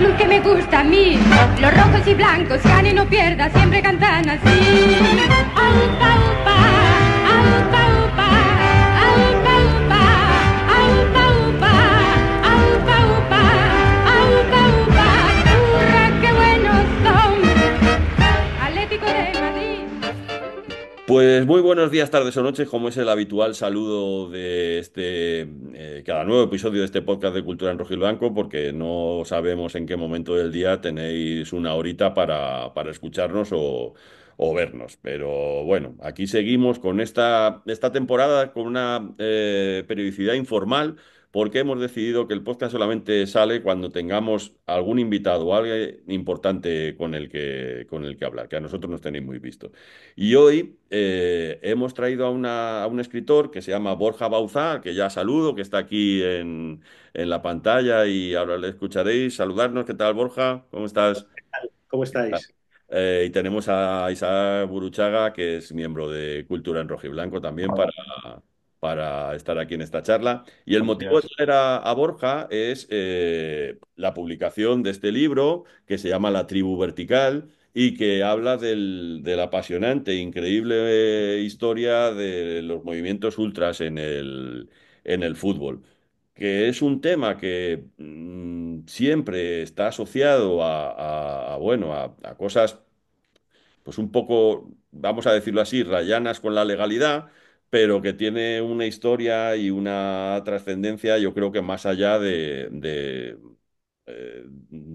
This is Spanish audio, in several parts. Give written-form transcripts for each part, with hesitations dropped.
club que me gusta a mí. Los rojos y blancos, gane no pierda, siempre cantan así. Aupa, upa, aupa, upa, aupa, upa, aupa, upa, aupa, upa, aupa, upa. ¡Hurra, qué buenos son! Atlético de Madrid. Pues muy buenos días, tardes o noches, como es el habitual saludo de cada nuevo episodio de este podcast de Cultura en Rojo y Blanco, porque no sabemos en qué momento del día tenéis una horita para escucharnos o vernos. Pero bueno, aquí seguimos con esta temporada con una periodicidad informal, porque hemos decidido que el podcast solamente sale cuando tengamos algún invitado o alguien importante con el que hablar, que a nosotros nos tenéis muy visto. Y hoy hemos traído a un escritor que se llama Borja Bauzá, que ya saludo, que está aquí en la pantalla y ahora le escucharéis. Saludarnos, ¿qué tal, Borja? ¿Cómo estás? ¿Cómo estáis? Y tenemos a Isaac Buruchaga, que es miembro de Cultura en Rojo y Blanco también Hola, para estar aquí en esta charla. Y el buenos motivo de días. traer a Borja es la publicación de este libro que se llama La tribu vertical y que habla de la apasionante e increíble historia de los movimientos ultras en el fútbol, que es un tema que siempre está asociado bueno, a cosas, pues un poco, vamos a decirlo así, rayanas con la legalidad, pero que tiene una historia y una trascendencia, yo creo que más allá de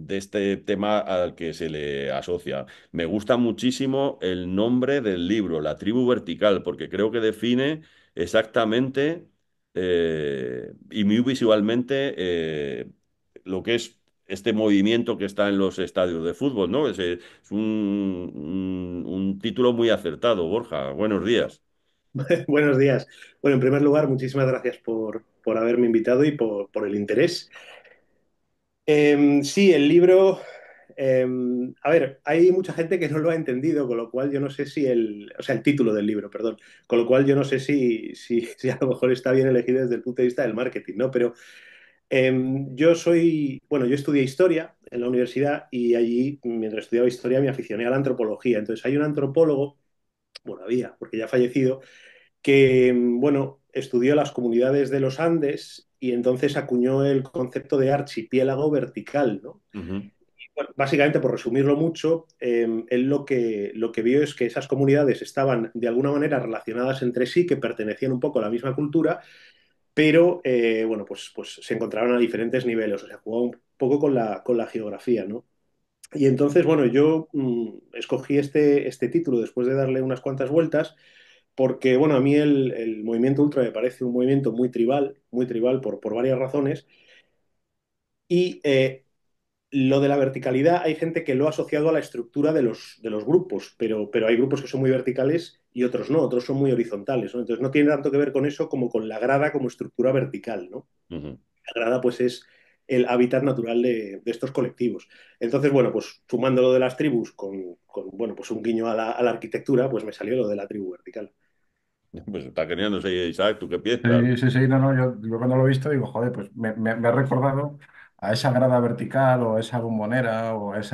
este tema al que se le asocia. Me gusta muchísimo el nombre del libro, La tribu vertical, porque creo que define exactamente y muy visualmente lo que es este movimiento que está en los estadios de fútbol, ¿no? Es un título muy acertado, Borja. Buenos días. Buenos días. Bueno, en primer lugar, muchísimas gracias por haberme invitado y por el interés. Sí, el libro, eh, a ver, hay mucha gente que no lo ha entendido, con lo cual yo no sé si o sea, el título del libro, perdón, con lo cual yo no sé si a lo mejor está bien elegido desde el punto de vista del marketing, ¿no? Pero bueno, yo estudié historia en la universidad y allí, mientras estudiaba historia, me aficioné a la antropología. Entonces hay un antropólogo, bueno, había, porque ya ha fallecido, que, bueno, estudió las comunidades de los Andes y entonces acuñó el concepto de archipiélago vertical, ¿no? Ujú, Bueno, básicamente, por resumirlo mucho, él lo que vio es que esas comunidades estaban de alguna manera relacionadas entre sí, que pertenecían un poco a la misma cultura, pero bueno, pues se encontraban a diferentes niveles, o sea, jugaba un poco con la geografía, ¿no? Y entonces, bueno, yo escogí este título después de darle unas cuantas vueltas porque, bueno, a mí el movimiento ultra me parece un movimiento muy tribal por varias razones. Y lo de la verticalidad, hay gente que lo ha asociado a la estructura de los grupos, pero hay grupos que son muy verticales y otros no, otros son muy horizontales, ¿no? Entonces no tiene tanto que ver con eso como con la grada como estructura vertical, ¿no? ujú. La grada, pues, es el hábitat natural de estos colectivos. Entonces, bueno, pues sumando lo de las tribus bueno, pues un guiño a la arquitectura, pues me salió lo de la tribu vertical. Pues está genial, no sé, Isaac, ¿tú qué piensas? Sí, sí, sí, no, no, yo cuando lo he visto digo, joder, pues me ha recordado a esa grada vertical o esa bombonera o Eso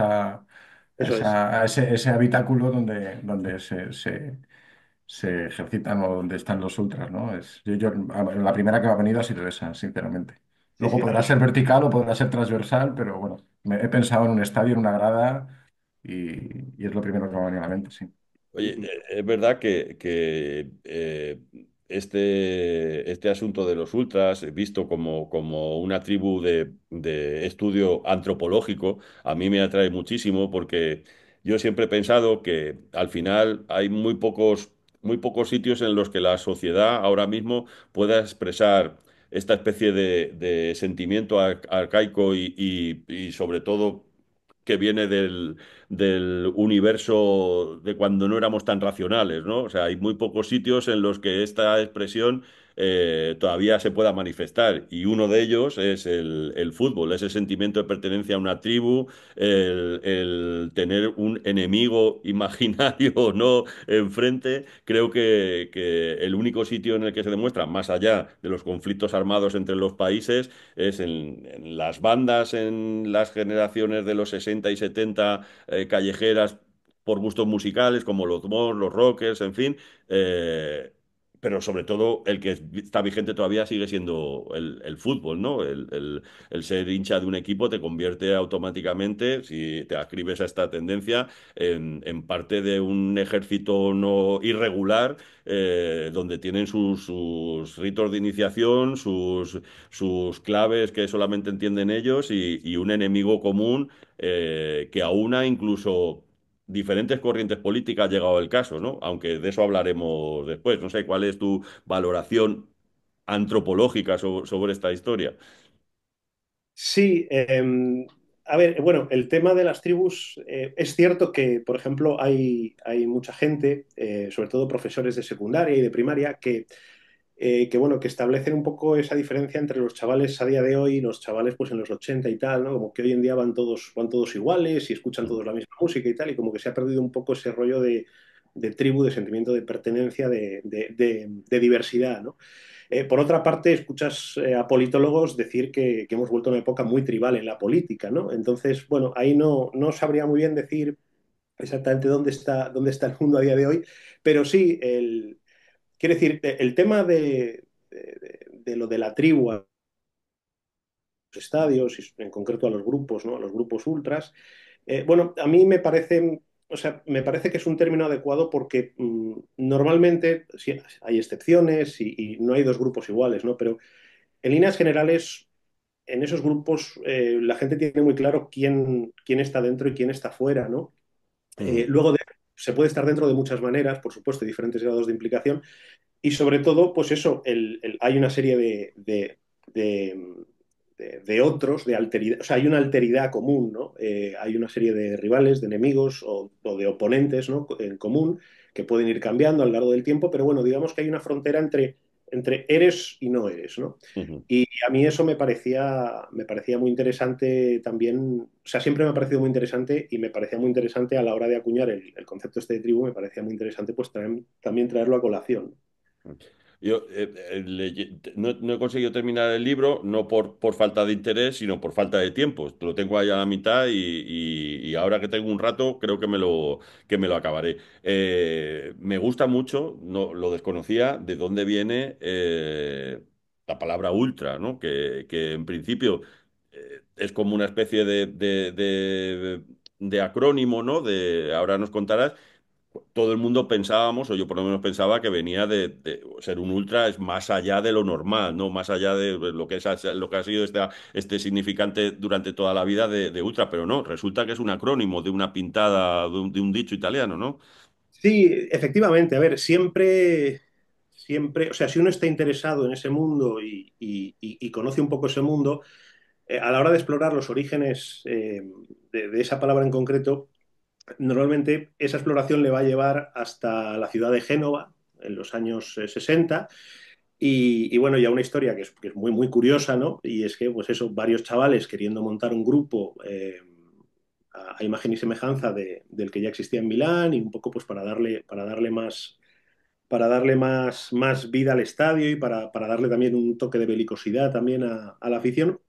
es. a ese habitáculo donde se ejercitan o donde están los ultras, ¿no? La primera que me ha venido ha sido esa, sinceramente. Sí, Luego sí, podrá ser vertical o podrá ser transversal, pero bueno, he pensado en un estadio, en una grada y es lo primero que me ha venido a la mente, sí. Oye, es verdad que este asunto de los ultras, visto como una tribu de estudio antropológico, a mí me atrae muchísimo porque yo siempre he pensado que al final hay muy pocos sitios en los que la sociedad ahora mismo pueda expresar esta especie de sentimiento arcaico y sobre todo que viene del universo de cuando no éramos tan racionales, ¿no? O sea, hay muy pocos sitios en los que esta expresión todavía se pueda manifestar. Y uno de ellos es el fútbol, ese sentimiento de pertenencia a una tribu, el tener un enemigo imaginario o no enfrente. Creo que el único sitio en el que se demuestra, más allá de los conflictos armados entre los países, es en las bandas, en las generaciones de los 60 y 70 callejeras por gustos musicales, como los Mods, los Rockers, en fin. Pero sobre todo el que está vigente todavía sigue siendo el fútbol, ¿no? El ser hincha de un equipo te convierte automáticamente, si te ascribes a esta tendencia, en parte de un ejército no irregular, donde tienen sus ritos de iniciación, sus claves que solamente entienden ellos y un enemigo común que aúna incluso diferentes corrientes políticas, ha llegado el caso, ¿no? Aunque de eso hablaremos después. No sé cuál es tu valoración antropológica sobre esta historia. Sí, a ver, bueno, el tema de las tribus, es cierto que, por ejemplo, hay mucha gente, sobre todo profesores de secundaria y de primaria, bueno, que establecen un poco esa diferencia entre los chavales a día de hoy y los chavales pues en los 80 y tal, ¿no? Como que hoy en día van todos iguales y escuchan todos la misma música y tal, y como que se ha perdido un poco ese rollo de tribu, de sentimiento de pertenencia, de diversidad, ¿no? Por otra parte, escuchas a politólogos decir que hemos vuelto a una época muy tribal en la política, ¿no? Entonces, bueno, ahí no sabría muy bien decir exactamente dónde está el mundo a día de hoy, pero sí, quiero decir, el tema de lo de la tribu, a los estadios, y en concreto a los grupos, ¿no? A los grupos ultras, bueno, a mí me parece, o sea, me parece que es un término adecuado porque normalmente sí, hay excepciones y no hay dos grupos iguales, ¿no? Pero en líneas generales, en esos grupos la gente tiene muy claro quién está dentro y quién está fuera, ¿no? Ujú, Luego se puede estar dentro de muchas maneras, por supuesto, hay diferentes grados de implicación, y sobre todo, pues eso, hay una serie de, de otros, de alteridad, o sea, hay una alteridad común, ¿no? Hay una serie de rivales, de enemigos o de oponentes, ¿no? En común, que pueden ir cambiando a lo largo del tiempo, pero bueno, digamos que hay una frontera entre eres y no eres, ¿no? ujú. Y a mí eso me parecía muy interesante también, o sea, siempre me ha parecido muy interesante y me parecía muy interesante a la hora de acuñar el concepto este de tribu, me parecía muy interesante pues también traerlo a colación. Yo no he conseguido terminar el libro, no por falta de interés, sino por falta de tiempo. Lo tengo ahí a la mitad y ahora que tengo un rato, creo que me lo acabaré. Me gusta mucho, no, lo desconocía, de dónde viene la palabra ultra, ¿no? Que en principio es como una especie de acrónimo, ¿no? Ahora nos contarás. Todo el mundo pensábamos, o yo por lo menos pensaba, que venía de ser un ultra es más allá de lo normal, ¿no? Más allá de lo que ha sido este significante durante toda la vida de ultra, pero no, resulta que es un acrónimo de una pintada, de un dicho italiano, ¿no? Sí, efectivamente, a ver, siempre, o sea, si uno está interesado en ese mundo y conoce un poco ese mundo, a la hora de explorar los orígenes de esa palabra en concreto, normalmente esa exploración le va a llevar hasta la ciudad de Génova en los años 60 y bueno, ya una historia que es muy, muy curiosa, ¿no? Y es que, pues eso, varios chavales queriendo montar un grupo a imagen y semejanza del que ya existía en Milán y un poco pues más vida al estadio y para darle también un toque de belicosidad también a la afición,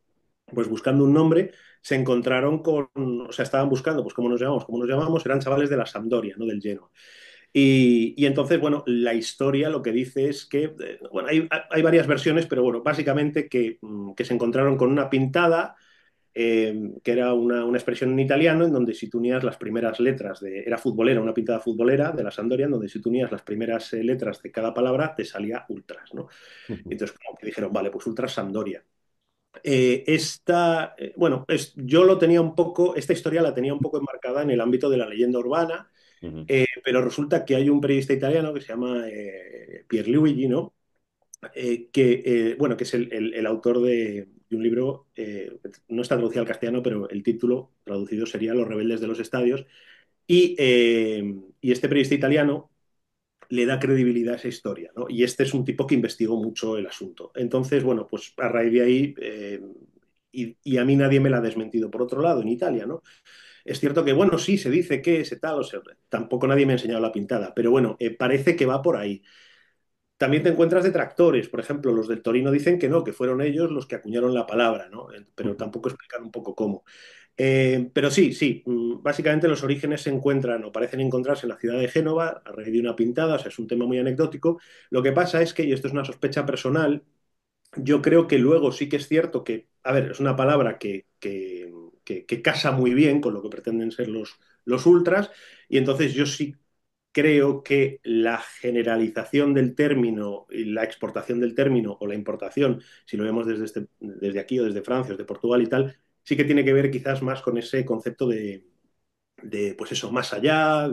pues buscando un nombre, se encontraron o sea, estaban buscando, pues cómo nos llamamos, eran chavales de la Sampdoria, no del Genoa. Y entonces, bueno, la historia lo que dice es que, bueno, hay varias versiones, pero bueno, básicamente que se encontraron con una pintada que era una expresión en italiano en donde si tú unías las primeras letras era futbolera, una pintada futbolera de la Sampdoria, en donde si tú unías las primeras letras de cada palabra te salía ultras, ¿no? Entonces, como que dijeron, vale, pues ultras Sampdoria. Bueno, yo lo tenía un poco, esta historia la tenía un poco enmarcada en el ámbito de la leyenda urbana, Ujú, pero resulta que hay un periodista italiano que se llama Pierluigi, ¿no? Bueno, que es el autor de un libro, no está traducido al castellano, pero el título traducido sería Los rebeldes de los estadios. Y este periodista italiano le da credibilidad a esa historia, ¿no? Y este es un tipo que investigó mucho el asunto. Entonces, bueno, pues a raíz de ahí, y a mí nadie me la ha desmentido por otro lado, en Italia, ¿no? Es cierto que, bueno, sí, se dice que ese tal, o sea, tampoco nadie me ha enseñado la pintada, pero bueno, parece que va por ahí. También te encuentras detractores, por ejemplo, los del Torino dicen que no, que fueron ellos los que acuñaron la palabra, ¿no? Pero tampoco explican un poco cómo. Pero sí, sí, básicamente los orígenes se encuentran o parecen encontrarse en la ciudad de Génova a raíz de una pintada, o sea, es un tema muy anecdótico. Lo que pasa es que, y esto es una sospecha personal, yo creo que luego sí que es cierto que, a ver, es una palabra que casa muy bien con lo que pretenden ser los ultras, y entonces yo sí creo que la generalización del término y la exportación del término o la importación, si lo vemos desde aquí o desde Francia o desde Portugal y tal, sí que tiene que ver quizás más con ese concepto pues eso, más allá,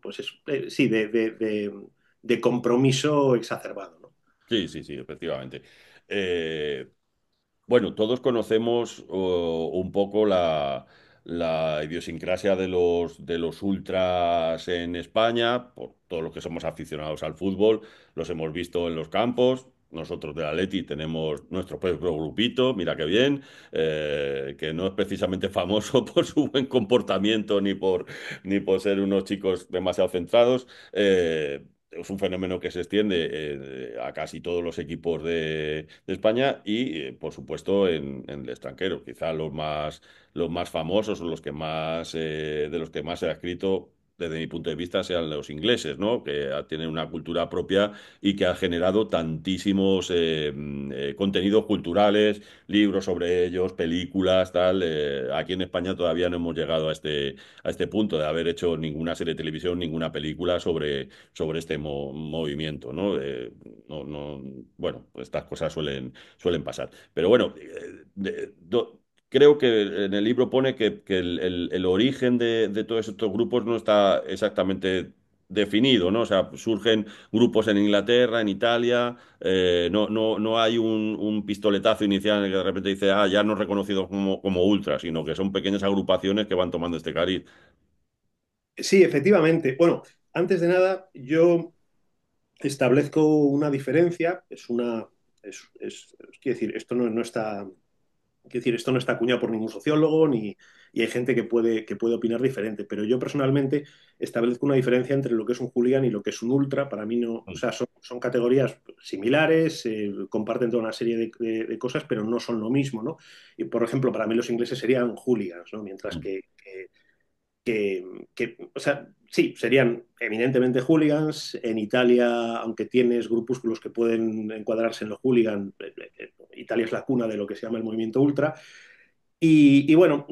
pues eso, sí, de compromiso exacerbado, ¿no? Sí, sí, sí, efectivamente. Bueno, todos conocemos un poco la idiosincrasia de los ultras en España, por todos los que somos aficionados al fútbol, los hemos visto en los campos. Nosotros del Atleti tenemos nuestro propio grupito, mira qué bien, que no es precisamente famoso por su buen comportamiento ni por ser unos chicos demasiado centrados. Es un fenómeno que se extiende a casi todos los equipos de España y, por supuesto, en el extranjero. Quizá los más famosos o los que más, de los que más se ha escrito, desde mi punto de vista, sean los ingleses, ¿no? Que tienen una cultura propia y que ha generado tantísimos contenidos culturales, libros sobre ellos, películas, tal. Aquí en España todavía no hemos llegado a este punto de haber hecho ninguna serie de televisión, ninguna película sobre este movimiento, ¿no? Bueno, pues estas cosas suelen pasar. Pero bueno, creo que en el libro pone que el origen de todos estos grupos no está exactamente definido, ¿no? O sea, surgen grupos en Inglaterra, en Italia, no hay un pistoletazo inicial en el que de repente dice, ah, ya no reconocidos como ultras, sino que son pequeñas agrupaciones que van tomando este cariz. Sí, efectivamente. Bueno, antes de nada, yo establezco una diferencia, quiero decir, esto no está, quiero decir, esto no está acuñado por ningún sociólogo, y hay gente que puede opinar diferente, pero yo personalmente establezco una diferencia entre lo que es un hooligan y lo que es un ultra. Para mí no, o sea, son categorías similares, comparten toda una serie de cosas, pero no son lo mismo, ¿no? Y, por ejemplo, para mí los ingleses serían hooligans, ¿no? Mientras o sea, sí, serían eminentemente hooligans. En Italia, aunque tienes grupúsculos que pueden encuadrarse en los hooligans, Italia es la cuna de lo que se llama el movimiento ultra. Y bueno,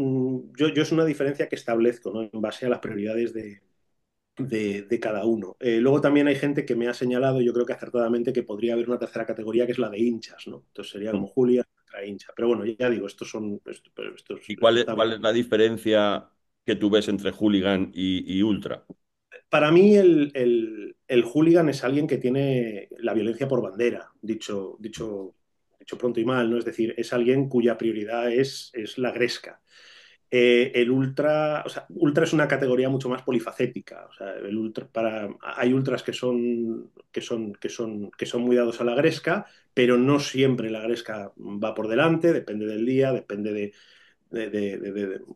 yo es una diferencia que establezco, ¿no? En base a las prioridades de cada uno. Luego también hay gente que me ha señalado, yo creo que acertadamente, que podría haber una tercera categoría que es la de hinchas, ¿no? Entonces sería como Julia contra hincha. Pero bueno, ya digo, ¿Y esto está. cuál es la diferencia que tú ves entre hooligan y ultra? Para mí el hooligan es alguien que tiene la violencia por bandera, dicho pronto y mal, ¿no? Es decir, es alguien cuya prioridad es la gresca. El ultra, o sea, ultra es una categoría mucho más polifacética. O sea, hay ultras que son muy dados a la gresca, pero no siempre la gresca va por delante, depende del día, depende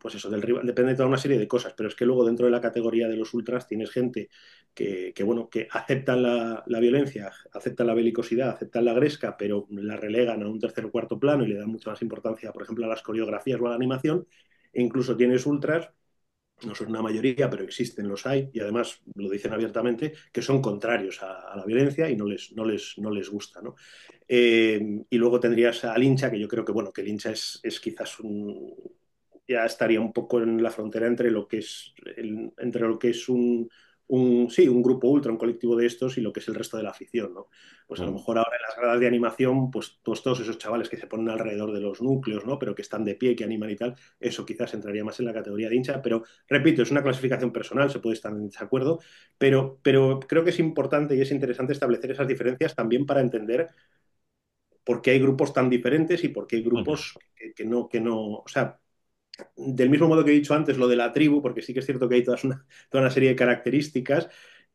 pues eso, del rival, depende de toda una serie de cosas. Pero es que luego, dentro de la categoría de los ultras, tienes gente bueno, que aceptan la violencia, aceptan la belicosidad, aceptan la gresca, pero la relegan a un tercer o cuarto plano y le dan mucha más importancia, por ejemplo, a las coreografías o a la animación. E incluso tienes ultras, no son una mayoría, pero existen, los hay, y además lo dicen abiertamente, que son contrarios a la violencia y no les gusta, ¿no? Y luego tendrías al hincha, que yo creo que, bueno, que el hincha es quizás ya estaría un poco en la frontera entre lo que es, entre lo que es sí, un grupo ultra, un colectivo de estos, y lo que es el resto de la afición, ¿no? Pues a lo Mm. mejor ahora en las gradas de animación, pues todos esos chavales que se ponen alrededor de los núcleos, ¿no? Pero que están de pie, que animan y tal, eso quizás entraría más en la categoría de hincha. Pero repito, es una clasificación personal, se puede estar en desacuerdo, pero creo que es importante y es interesante establecer esas diferencias también para entender por qué hay grupos tan diferentes y por qué hay Ujú. grupos que no, o sea, del mismo modo que he dicho antes lo de la tribu, porque sí que es cierto que hay toda una serie de características.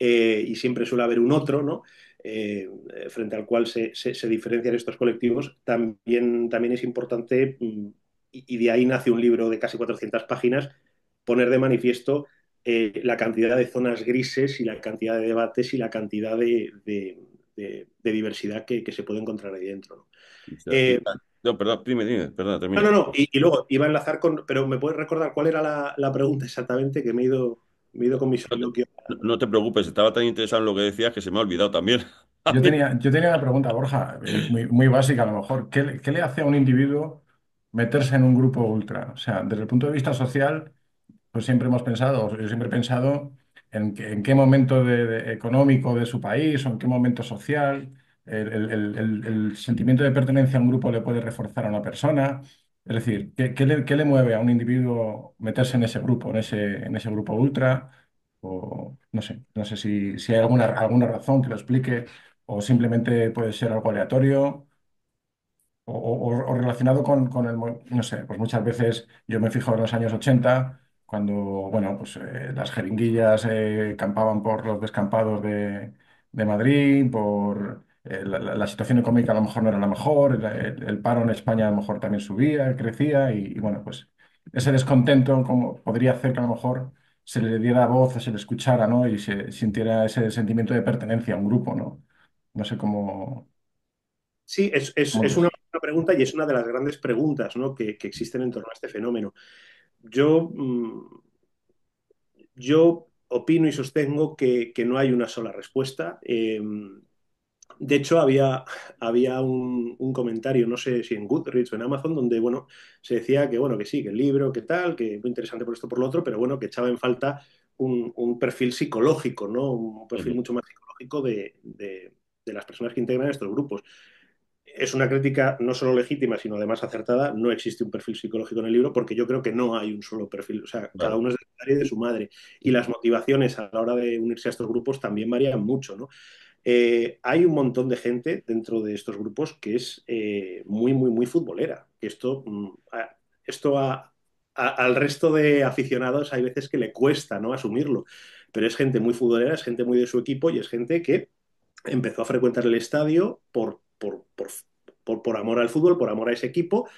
y siempre suele haber un otro, ¿no? Frente al cual se diferencian estos colectivos, también es importante, y de ahí nace un libro de casi 400 páginas, poner de manifiesto la cantidad de zonas grises y la cantidad de debates y la cantidad de diversidad que se puede encontrar ahí dentro, ¿no? O sea, Eh, no, perdón, dime, perdón, no, no, termina. no. Y luego iba a enlazar con. Pero ¿me puedes recordar cuál era la pregunta exactamente? Que me he ido con mi No te, soliloquio. no te preocupes, estaba tan interesado en lo que decías que se me ha olvidado también. A Yo mí. tenía, yo tenía una pregunta, Borja, muy básica a lo mejor. ¿Qué le hace a un individuo meterse en un grupo ultra? O sea, desde el punto de vista social, pues siempre hemos pensado, o yo siempre he pensado en qué momento económico de su país o en qué momento social el sentimiento de pertenencia a un grupo le puede reforzar a una persona. Es decir, ¿qué le mueve a un individuo meterse en ese grupo, en ese grupo ultra? O no sé si hay alguna razón que lo explique o simplemente puede ser algo aleatorio. O relacionado con no sé, pues muchas veces yo me fijo en los años 80 cuando, bueno, pues las jeringuillas campaban por los descampados de Madrid, por la situación económica a lo mejor no era la mejor, el paro en España a lo mejor también subía, crecía, y bueno, pues ese descontento como podría hacer que a lo mejor se le diera voz, se le escuchara, ¿no? Y se sintiera ese sentimiento de pertenencia a un grupo, ¿no? No sé cómo... Sí, es cómo- una buena pregunta y es una de las grandes preguntas, ¿no? que existen en torno a este fenómeno. Yo, yo opino y sostengo que no hay una sola respuesta. De hecho, había un comentario, no sé si en Goodreads o en Amazon, donde, bueno, se decía que, bueno, que sí, que el libro, que tal, que muy interesante por esto, por lo otro, pero bueno, que echaba en falta un perfil psicológico, ¿no? Un perfil Ujú. mucho más psicológico de las personas que integran estos grupos. Es una crítica no solo legítima, sino además acertada. No existe un perfil psicológico en el libro porque yo creo que no hay un solo perfil. O sea, cada Claro, uno es de su padre y de su madre. Y las motivaciones a la hora de unirse a estos grupos también varían mucho, ¿no? Hay un montón de gente dentro de estos grupos que es muy, muy, muy futbolera. Al resto de aficionados hay veces que le cuesta, ¿no? Asumirlo, pero es gente muy futbolera, es gente muy de su equipo y es gente que empezó a frecuentar el estadio por amor al fútbol, por amor a ese equipo,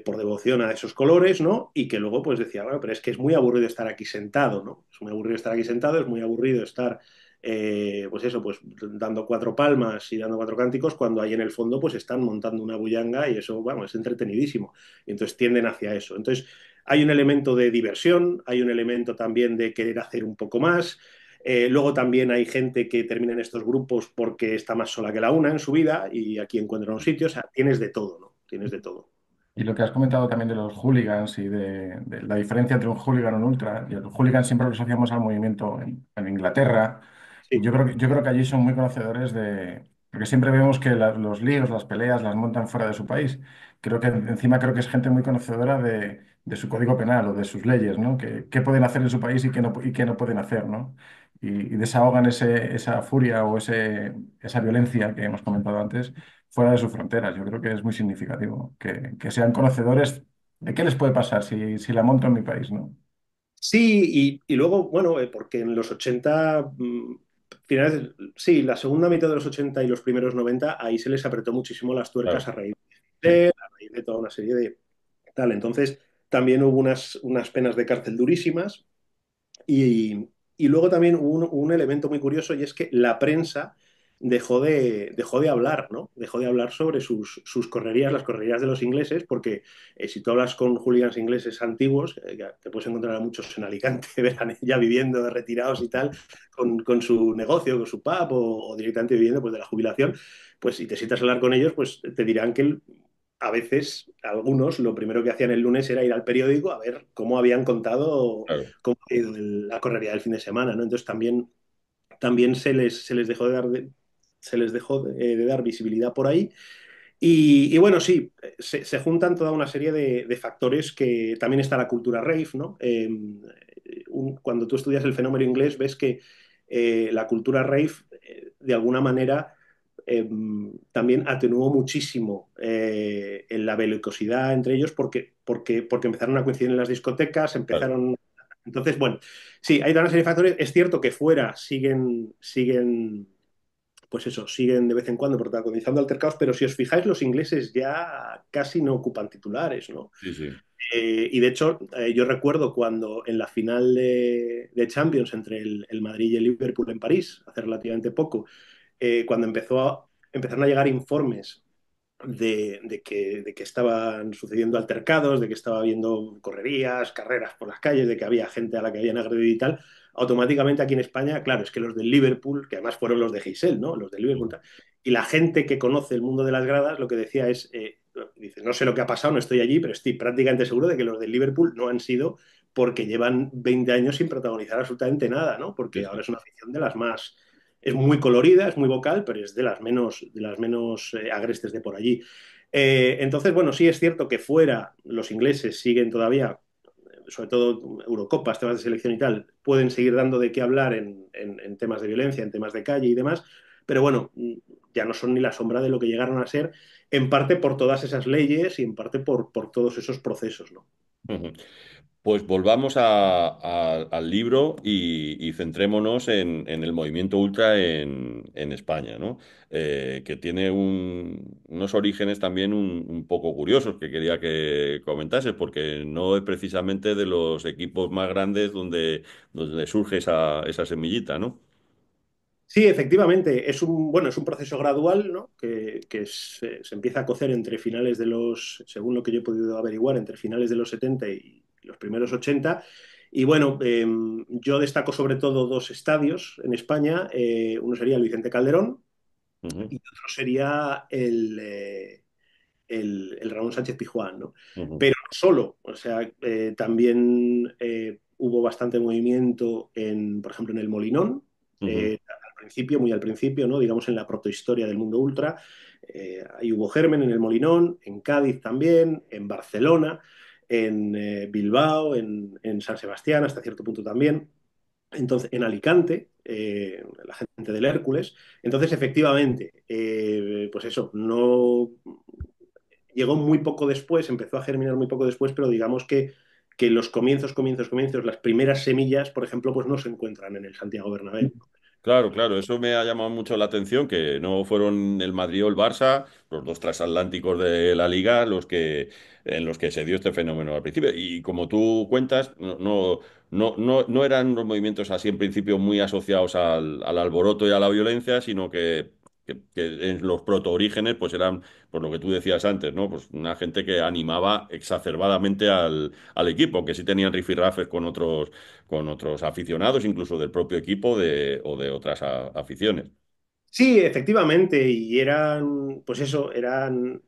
por devoción a esos colores, ¿no? Y que luego pues decía, bueno, pero es que es muy aburrido estar aquí sentado, ¿no? Es muy aburrido estar aquí sentado, es muy aburrido estar, pues eso, pues dando cuatro palmas y dando cuatro cánticos cuando ahí en el fondo pues están montando una bullanga y eso, vamos, es entretenidísimo. Y entonces tienden hacia eso. Entonces hay un elemento de diversión, hay un elemento también de querer hacer un poco más. Luego también hay gente que termina en estos grupos porque está más sola que la una en su vida y aquí encuentra un sitio. O sea, tienes de todo, ¿no? Tienes de todo. Y lo que has comentado también de los hooligans y de la diferencia entre un hooligan y un ultra, y el hooligan siempre lo asociamos al movimiento en Inglaterra, y Sí. yo creo que allí son muy conocedores porque siempre vemos que los líos, las peleas las montan fuera de su país. Encima creo que es gente muy conocedora de su código penal o de sus leyes, ¿no? Qué pueden hacer en su país y qué no pueden hacer, ¿no? Y desahogan esa furia o esa violencia que hemos comentado antes fuera de sus fronteras. Yo creo que es muy significativo que sean conocedores de qué les puede pasar si la monto en mi país, ¿no? Sí, y luego, bueno, porque en los 80 finales, sí, la segunda mitad de los 80 y los primeros 90 ahí se les apretó muchísimo las tuercas claro. a raíz Sí. a raíz de toda una serie de tal. Entonces, también hubo unas penas de cárcel durísimas. Y luego también hubo un elemento muy curioso y es que la prensa dejó de hablar, ¿no? Dejó de hablar sobre sus correrías, las correrías de los ingleses, porque si tú hablas con hooligans ingleses antiguos, te puedes encontrar a muchos en Alicante, verán ya viviendo retirados y tal, con su negocio, con su pub o directamente viviendo pues, de la jubilación, pues si te sientas a hablar con ellos, pues te dirán que a veces algunos lo primero que hacían el lunes era ir al periódico a ver cómo habían contado Claro. cómo ha ido la correría del fin de semana, ¿no? Entonces también se les dejó de dar visibilidad por ahí. Y bueno, sí, se juntan toda una serie de factores que también está la cultura rave, ¿no? Cuando tú estudias el fenómeno inglés ves que la cultura rave, de alguna manera, también atenuó muchísimo en la belicosidad entre ellos porque empezaron a coincidir en las discotecas, Claro. empezaron Entonces, bueno, sí, hay una serie de factores. Es cierto que fuera siguen, pues eso, siguen de vez en cuando protagonizando altercados, pero si os fijáis, los ingleses ya casi no ocupan titulares, ¿no? Sí, sí. Y de hecho, yo recuerdo cuando en la final de Champions entre el Madrid y el Liverpool en París, hace relativamente poco, cuando empezaron a llegar informes de que estaban sucediendo altercados, de que estaba habiendo correrías, carreras por las calles, de que había gente a la que habían agredido y tal, automáticamente aquí en España, claro, es que los del Liverpool, que además fueron los de Giselle, ¿no? Los del Liverpool, tal, y la gente que conoce el mundo de las gradas, lo que decía es, dice, no sé lo que ha pasado, no estoy allí, pero estoy prácticamente seguro de que los del Liverpool no han sido porque llevan 20 años sin protagonizar absolutamente nada, ¿no? Sí, Porque ahora sí. es una afición de las más, es muy colorida, es muy vocal, pero es de las menos agrestes de por allí. Entonces, bueno, sí es cierto que fuera los ingleses siguen todavía, sobre todo Eurocopas, temas de selección y tal, pueden seguir dando de qué hablar en temas de violencia, en temas de calle y demás, pero bueno, ya no son ni la sombra de lo que llegaron a ser, en parte por todas esas leyes y en parte por todos esos procesos, ¿no? Ujú. Pues volvamos al libro y centrémonos en el movimiento ultra en España, ¿no? Que tiene unos orígenes también un poco curiosos que quería que comentases, porque no es precisamente de los equipos más grandes donde surge esa semillita, ¿no? Sí, efectivamente, bueno, es un proceso gradual, ¿no? Que se empieza a cocer entre finales de según lo que yo he podido averiguar, entre finales de los 70 y los primeros 80. Y bueno, yo destaco sobre todo dos estadios en España. Uno sería el Vicente Calderón Ujú, y otro sería el Ramón Sánchez Pizjuán, ¿no? ujú, Pero no solo, o sea, también hubo bastante movimiento por ejemplo, en el Molinón, ujú, al principio, muy al principio, ¿no? Digamos en la protohistoria del mundo ultra. Ahí hubo germen en el Molinón, en Cádiz también, en Barcelona, en Bilbao, en San Sebastián, hasta cierto punto también. Entonces, en Alicante, la gente del Hércules. Entonces, efectivamente, pues eso, no llegó muy poco después, empezó a germinar muy poco después, pero digamos que los comienzos, las primeras semillas, por ejemplo, pues no se encuentran en el Santiago Bernabéu. claro, claro, eso me ha llamado mucho la atención, que no fueron el Madrid o el Barça, los dos transatlánticos de la liga, en los que se dio este fenómeno al principio. Y como tú cuentas, no eran los movimientos así en principio muy asociados al alboroto y a la violencia, sino que en los protoorígenes pues eran, por lo que tú decías antes, ¿no? Pues una gente que animaba exacerbadamente al equipo, que sí tenían rifirrafes con otros aficionados, incluso del propio equipo o de otras aficiones. Sí, efectivamente, y eran, pues eso, eran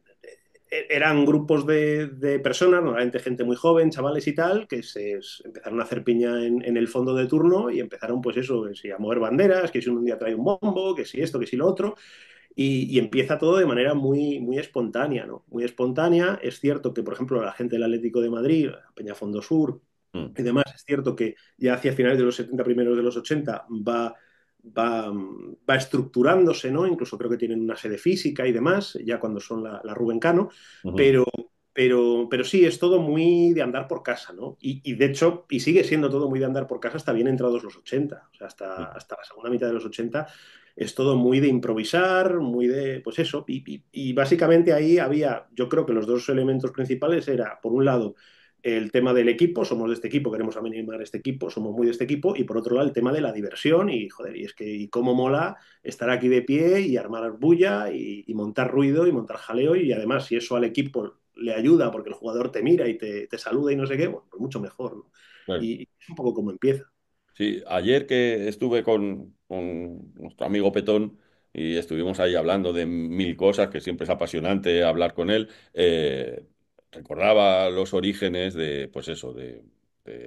grupos de personas, normalmente gente muy joven, chavales y tal, que empezaron a hacer piña en el fondo de turno y empezaron, pues eso, que si a mover banderas, que si un día trae un bombo, que si esto, que si lo otro, y empieza todo de manera muy, muy espontánea, ¿no? Muy espontánea. Es cierto que, por ejemplo, la gente del Atlético de Madrid, Peña Fondo Sur Mm, y demás, es cierto que ya hacia finales de los 70 primeros de los 80 va estructurándose, ¿no? Incluso creo que tienen una sede física y demás, ya cuando son la Rubén Cano, ujú, pero, pero sí, es todo muy de andar por casa, ¿no? Y de hecho, y sigue siendo todo muy de andar por casa hasta bien entrados los 80, o sea, hasta la segunda mitad de los 80 es todo muy de improvisar, muy de, pues eso, y básicamente ahí había, yo creo que los dos elementos principales era, por un lado, el tema del equipo, somos de este equipo, queremos animar este equipo, somos muy de este equipo, y por otro lado el tema de la diversión, y joder, y es que, y cómo mola estar aquí de pie y armar bulla y montar ruido y montar jaleo, y además si eso al equipo le ayuda porque el jugador te mira y te saluda y no sé qué, bueno, pues mucho mejor, ¿no? claro. Y es un poco como empieza. Sí, ayer que estuve con nuestro amigo Petón y estuvimos ahí hablando de mil cosas, que siempre es apasionante hablar con él, recordaba los orígenes de, pues eso, de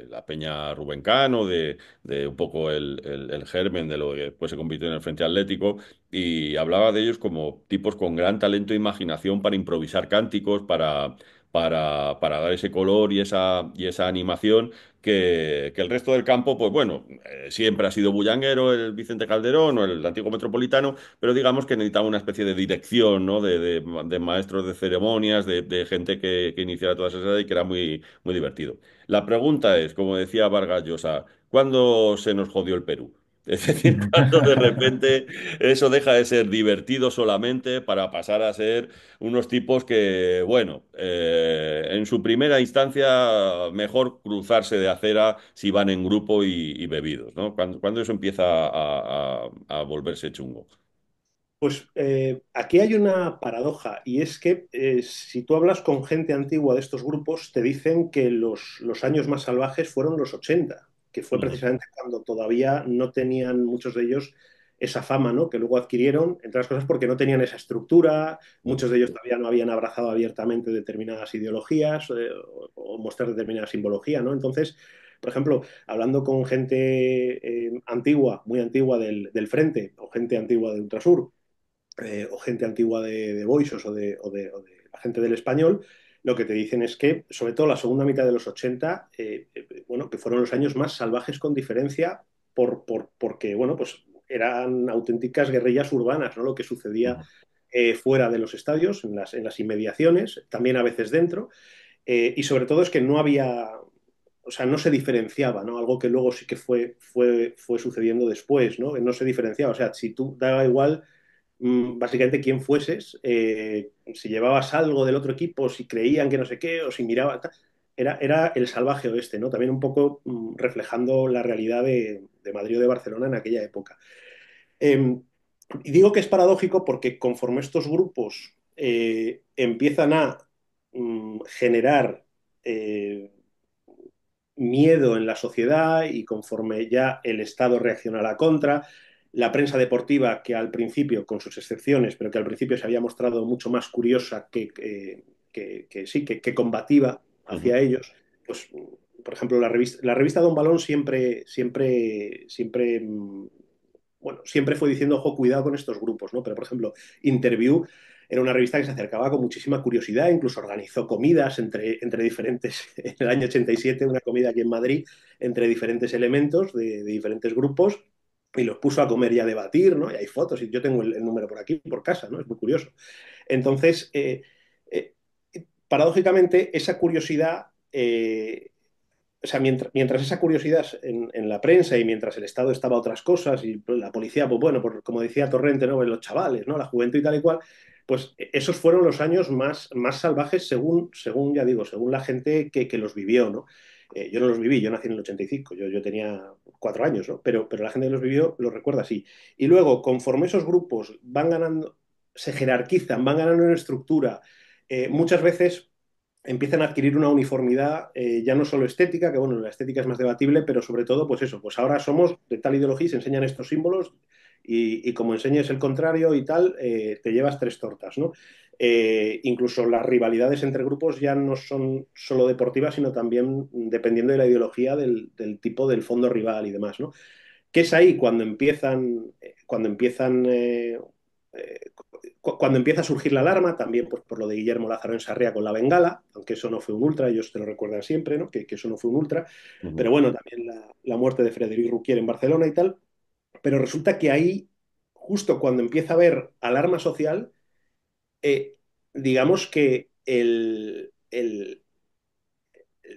la Peña Rubén Cano, de un poco el germen de lo que después se convirtió en el Frente Atlético, y hablaba de ellos como tipos con gran talento e imaginación para improvisar cánticos, para dar ese color y esa animación que el resto del campo, pues bueno, siempre ha sido bullanguero el Vicente Calderón o el antiguo Metropolitano, pero digamos que necesitaba una especie de dirección, ¿no? De maestros de ceremonias, de gente que iniciara todas esas y que era muy divertido. La pregunta es, como decía Vargas Llosa, ¿cuándo se nos jodió el Perú? Es decir, cuando de repente eso deja de ser divertido solamente para pasar a ser unos tipos que, bueno, en su primera instancia mejor cruzarse de acera si van en grupo y bebidos, ¿no? Cuando eso empieza a volverse chungo. Pues aquí hay una paradoja y es que si tú hablas con gente antigua de estos grupos, te dicen que los años más salvajes fueron los 80, que fue Ujú, precisamente cuando todavía no tenían muchos de ellos esa fama, ¿no? Que luego adquirieron, entre las cosas porque no tenían esa estructura, muchos ujú, de ellos todavía no habían abrazado abiertamente determinadas ideologías o mostrar determinada simbología, ¿no? Entonces, por ejemplo, hablando con gente antigua, muy antigua del Frente o gente antigua de Ultrasur, o gente antigua de Boixos o de la gente del español, lo que te dicen es que, sobre todo la segunda mitad de los 80, bueno, que fueron los años más salvajes con diferencia porque, bueno, pues eran auténticas guerrillas urbanas, ¿no? Lo que sucedía ujú, fuera de los estadios, en las inmediaciones, también a veces dentro, y sobre todo es que no había, o sea, no se diferenciaba, ¿no? Algo que luego sí que fue sucediendo después, ¿no? Que no se diferenciaba, o sea, si tú daba igual básicamente quién fueses, si llevabas algo del otro equipo, si creían que no sé qué, o si miraba, era el salvaje oeste, ¿no? También un poco reflejando la realidad de Madrid o de Barcelona en aquella época. Eh, y digo que es paradójico porque conforme estos grupos empiezan a generar miedo en la sociedad y conforme ya el Estado reacciona a la contra, la prensa deportiva, que al principio, con sus excepciones, pero que al principio se había mostrado mucho más curiosa que combativa ujú. hacia ellos, pues, por ejemplo, la revista Don Balón bueno, siempre fue diciendo, ojo, cuidado con estos grupos, ¿no? Pero, por ejemplo, Interview era una revista que se acercaba con muchísima curiosidad, incluso organizó comidas entre diferentes, en el año 87, una comida aquí en Madrid, entre diferentes elementos de diferentes grupos, y los puso a comer y a debatir, ¿no? Y hay fotos, y yo tengo el número por aquí, por casa, ¿no? Es muy curioso. Entonces, eh, paradójicamente, esa curiosidad o sea, mientras esa curiosidad en la prensa y mientras el Estado estaba a otras cosas y la policía, pues bueno, como decía Torrente, ¿no? Los chavales, ¿no? La juventud y tal y cual, pues esos fueron los años más salvajes según, ya digo, según la gente que los vivió, ¿no? Yo no los viví, yo nací en el 85, yo tenía 4 años, ¿no? Pero la gente que los vivió los recuerda así. Y luego, conforme esos grupos van ganando, se jerarquizan, van ganando en estructura, muchas veces empiezan a adquirir una uniformidad, ya no solo estética, que bueno, la estética es más debatible, pero sobre todo, pues eso, pues ahora somos de tal ideología y se enseñan estos símbolos y como enseñes el contrario y tal, te llevas tres tortas, ¿no? Incluso las rivalidades entre grupos ya no son solo deportivas, sino también dependiendo de la ideología del tipo del fondo rival y demás, ¿no? Que es ahí cuando empieza a surgir la alarma, también pues, por lo de Guillermo Lázaro en Sarriá con la bengala, aunque eso no fue un ultra, ellos te lo recuerdan siempre, ¿no? Que eso no fue un ultra, pero Ujú. bueno, también la muerte de Frederic Rouquier en Barcelona y tal, pero resulta que ahí, justo cuando empieza a haber alarma social, eh, digamos que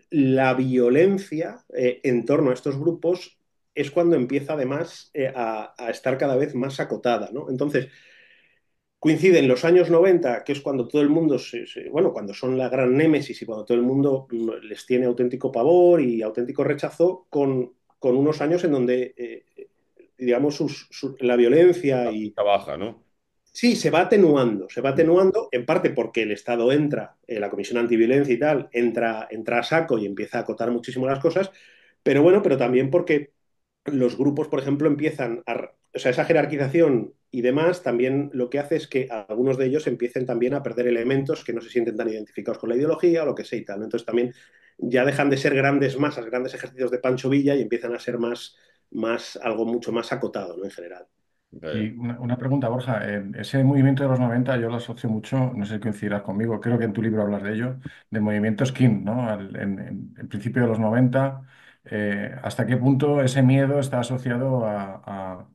la violencia en torno a estos grupos es cuando empieza además a estar cada vez más acotada, ¿no? Entonces, coinciden los años 90, que es cuando todo el mundo, bueno, cuando son la gran némesis y cuando todo el mundo les tiene auténtico pavor y auténtico rechazo, con unos años en donde, digamos, la violencia y, Esta baja, ¿no? sí, se va atenuando, en parte porque el Estado entra, la Comisión Antiviolencia y tal, entra a saco y empieza a acotar muchísimo las cosas, pero bueno, pero también porque los grupos, por ejemplo, o sea, esa jerarquización y demás, también lo que hace es que algunos de ellos empiecen también a perder elementos que no se sienten tan identificados con la ideología o lo que sea y tal, ¿no? Entonces también ya dejan de ser grandes masas, grandes ejércitos de Pancho Villa y empiezan a ser más algo mucho más acotado, ¿no? En general. Eh, Y una pregunta, Borja. Ese movimiento de los 90 yo lo asocio mucho, no sé si coincidirás conmigo, creo que en tu libro hablas de ello, del movimiento Skin, ¿no? En principio de los 90, ¿hasta qué punto ese miedo está asociado a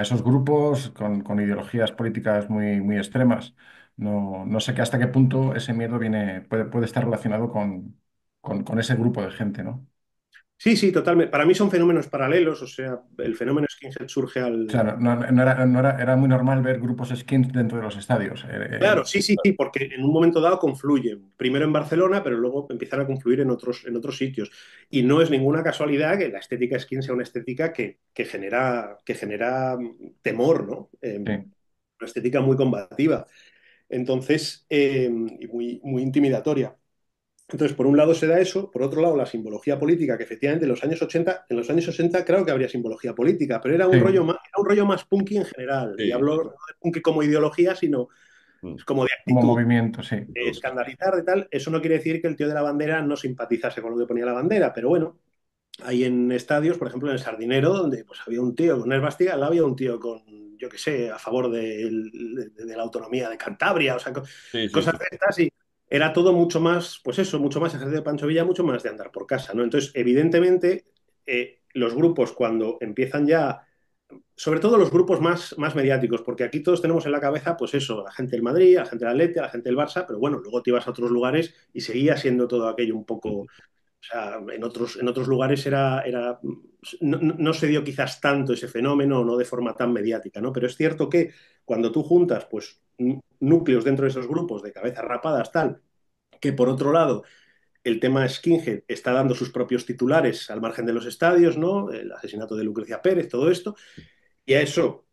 esos grupos con ideologías políticas muy extremas? No sé hasta qué punto ese miedo puede estar relacionado con ese grupo de gente, ¿no? Sí, sí, totalmente. Para mí son fenómenos paralelos, o sea, el fenómeno skinhead surge O sea, era muy normal ver grupos skins dentro de los estadios. Claro, sí, sí, sí, porque en un momento dado confluyen, primero en Barcelona, pero luego empiezan a confluir en otros sitios. Y no es ninguna casualidad que la estética skin sea una estética que genera temor, ¿no? Sí, Una estética muy combativa, entonces, y muy intimidatoria. Entonces, por un lado se da eso, por otro lado la simbología política, que efectivamente en los años 80 creo que habría simbología política, pero sí, era un rollo más punky en general. Y sí, hablo no de punky como ideología, sino mm, como de como actitud. movimiento, sí. Escandalizar de tal, eso no quiere decir que el tío de la bandera no simpatizase con lo que ponía la bandera, pero bueno, hay en estadios, por ejemplo en el Sardinero, donde pues había un tío con una esvástica, al lado había un tío con, yo qué sé, a favor de la autonomía de Cantabria, o sea, sí, sí, cosas sí. de estas y era todo mucho más, pues eso, mucho más ejercicio de Pancho Villa, mucho más de andar por casa, ¿no? Entonces, evidentemente, los grupos cuando empiezan ya sobre todo los grupos más mediáticos, porque aquí todos tenemos en la cabeza, pues eso, la gente del Madrid, la gente del Atleti, la gente del Barça, pero bueno, luego te ibas a otros lugares y seguía siendo todo aquello un poco, o sea, en otros lugares no se dio quizás tanto ese fenómeno, no de forma tan mediática, ¿no? Pero es cierto que cuando tú juntas, pues, núcleos dentro de esos grupos de cabezas rapadas, tal, que por otro lado el tema skinhead está dando sus propios titulares al margen de los estadios, ¿no? El asesinato de Lucrecia Pérez, todo esto, y a eso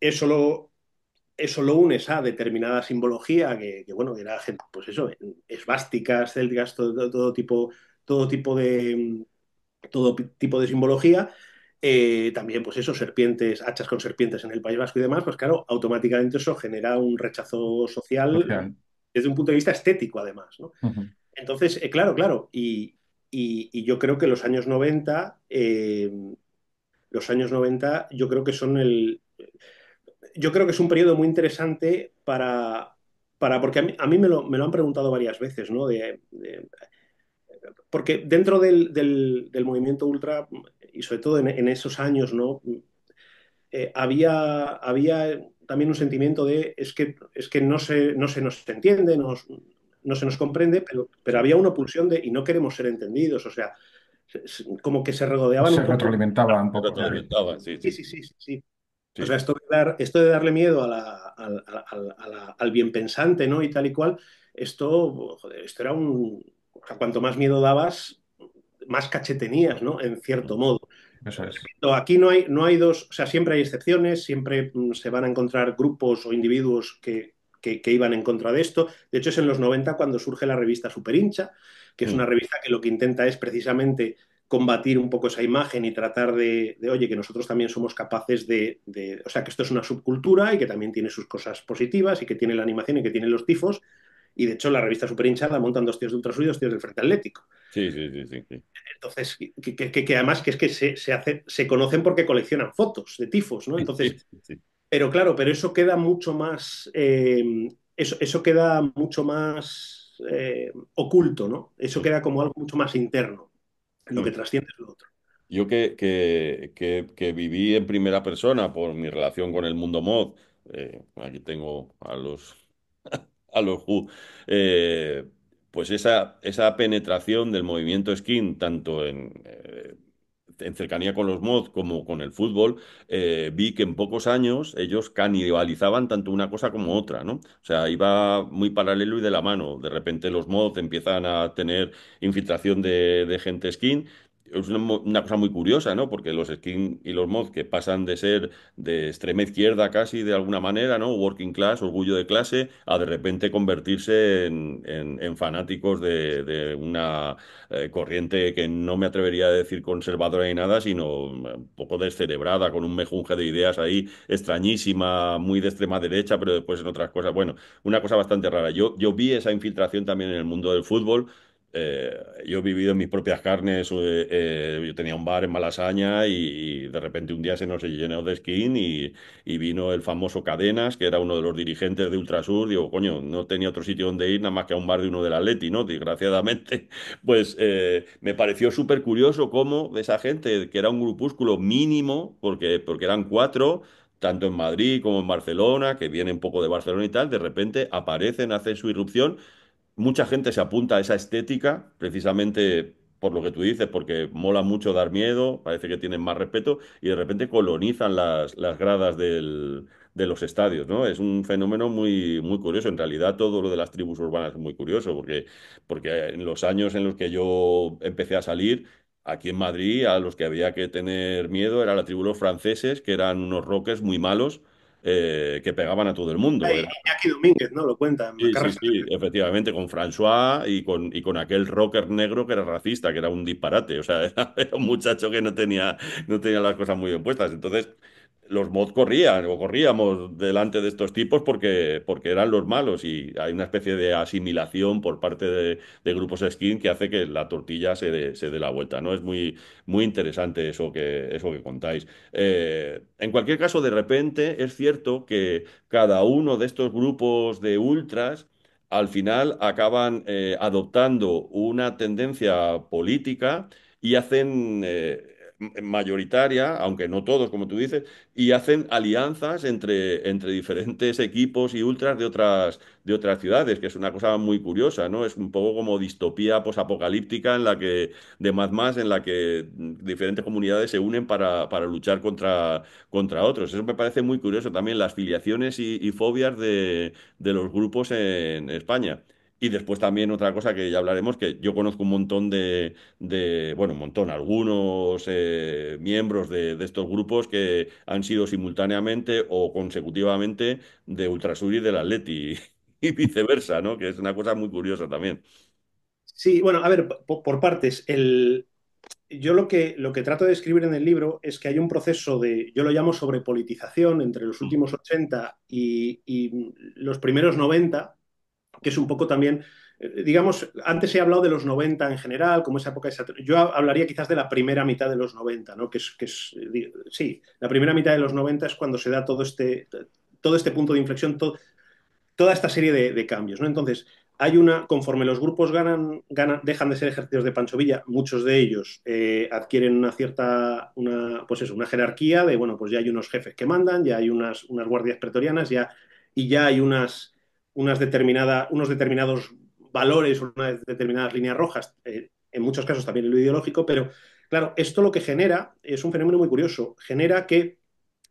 lo unes a determinada simbología bueno, que era, pues eso, esvásticas, célticas, todo tipo de, todo tipo de simbología. También, pues eso, serpientes, hachas con serpientes en el País Vasco y demás, pues claro, automáticamente eso genera un rechazo social Social. desde un punto de vista estético, además, ¿no? Ujú. Entonces, claro, y yo creo que los años 90 yo creo que son yo creo que es un periodo muy interesante porque a mí me lo han preguntado varias veces, ¿no? Porque dentro del movimiento ultra, y sobre todo en esos años, ¿no? Había también un sentimiento de es que no se nos entiende, no se nos comprende, pero Sí, había una pulsión de y no queremos ser entendidos, o sea, como que se regodeaban Se un poco. retroalimentaba un se poco, sí. retroalimentaban, sí, Sí, sí, sí, sí, sí, sí. O sí. sea, esto de darle miedo al bien pensante, ¿no? Y tal y cual, joder, esto era o sea, cuanto más miedo dabas, más caché tenías, ¿no? En cierto modo. Eso es. Aquí no hay dos, o sea, siempre hay excepciones, siempre se van a encontrar grupos o individuos que iban en contra de esto. De hecho, es en los 90 cuando surge la revista Super Hincha, que es Mm, una revista que lo que intenta es precisamente combatir un poco esa imagen y tratar oye, que nosotros también somos capaces o sea, que esto es una subcultura y que también tiene sus cosas positivas y que tiene la animación y que tiene los tifos. Y de hecho, la revista Super Hincha la montan dos tíos de Ultrasur y dos tíos del Frente Atlético. sí, sí, sí, sí, sí. Entonces, que además que es que se conocen porque coleccionan fotos de tifos, ¿no? Sí, Entonces, sí, sí. pero claro, pero eso queda mucho más, eso queda mucho más oculto, ¿no? Eso Mm, queda como algo mucho más interno, lo que mm. trasciende es lo otro. Yo que viví en primera persona por mi relación con el mundo mod, aquí tengo a los Who, pues esa penetración del movimiento skin, tanto en cercanía con los mods como con el fútbol, vi que en pocos años ellos canibalizaban tanto una cosa como otra, ¿no? O sea, iba muy paralelo y de la mano. De repente los mods empiezan a tener infiltración de gente skin. Es una cosa muy curiosa, ¿no? Porque los skin y los mods que pasan de ser de extrema izquierda casi de alguna manera, ¿no? Working class, orgullo de clase, a de repente convertirse en fanáticos de una corriente que no me atrevería a decir conservadora ni nada, sino un poco descerebrada, con un mejunje de ideas ahí extrañísima, muy de extrema derecha, pero después en otras cosas. Bueno, una cosa bastante rara. Yo vi esa infiltración también en el mundo del fútbol. yo he vivido en mis propias carnes. Yo tenía un bar en Malasaña y de repente un día se nos llenó de skin y vino el famoso Cadenas, que era uno de los dirigentes de Ultrasur. Digo, coño, no tenía otro sitio donde ir nada más que a un bar de uno del Atleti, ¿no? Desgraciadamente, pues me pareció súper curioso cómo de esa gente, que era un grupúsculo mínimo, porque eran cuatro, tanto en Madrid como en Barcelona, que viene un poco de Barcelona y tal, de repente aparecen, hacen su irrupción. Mucha gente se apunta a esa estética, precisamente por lo que tú dices, porque mola mucho dar miedo, parece que tienen más respeto y de repente colonizan las gradas de los estadios, ¿no? Es un fenómeno muy, muy curioso. En realidad, todo lo de las tribus urbanas es muy curioso, porque en los años en los que yo empecé a salir, aquí en Madrid, a los que había que tener miedo era la tribu de los franceses, que eran unos rockers muy malos, que pegaban a todo el mundo. Iñaki Domínguez, ¿no? Lo cuenta en Sí, sí, Macarra. sí, efectivamente, con François y con aquel rocker negro que era racista, que era un disparate. O sea, era un muchacho que no tenía las cosas muy bien puestas. Entonces, los mods corrían o corríamos delante de estos tipos porque eran los malos y hay una especie de asimilación por parte de grupos skin que hace que la tortilla se dé la vuelta, ¿no? Es muy, muy interesante eso que contáis. En cualquier caso, de repente, es cierto que cada uno de estos grupos de ultras al final acaban adoptando una tendencia política y hacen mayoritaria, aunque no todos, como tú dices, y hacen alianzas entre diferentes equipos y ultras de otras ciudades, que es una cosa muy curiosa, ¿no? Es un poco como distopía posapocalíptica de Mad Max, en la que diferentes comunidades se unen para luchar contra otros. Eso me parece muy curioso también, las filiaciones y fobias de los grupos en España. Y después también otra cosa que ya hablaremos, que yo conozco un montón bueno, un montón, algunos miembros de estos grupos que han sido simultáneamente o consecutivamente de Ultrasur y del Atleti y viceversa, ¿no? Que es una cosa muy curiosa también. Sí, bueno, a ver, por partes. Yo lo que trato de describir en el libro es que hay un proceso yo lo llamo sobrepolitización entre los últimos 80 y los primeros 90, que es un poco también, digamos, antes he hablado de los 90 en general, como esa época, yo hablaría quizás de la primera mitad de los 90, ¿no? Sí, la primera mitad de los 90 es cuando se da todo este punto de inflexión, toda esta serie de cambios, ¿no? Entonces, conforme los grupos dejan de ser ejercicios de Pancho Villa, muchos de ellos adquieren pues eso, una jerarquía de, bueno, pues ya hay unos jefes que mandan, ya hay unas guardias pretorianas, y ya hay unos determinados valores, unas determinadas líneas rojas, en muchos casos también en lo ideológico, pero claro, esto lo que genera es un fenómeno muy curioso, genera que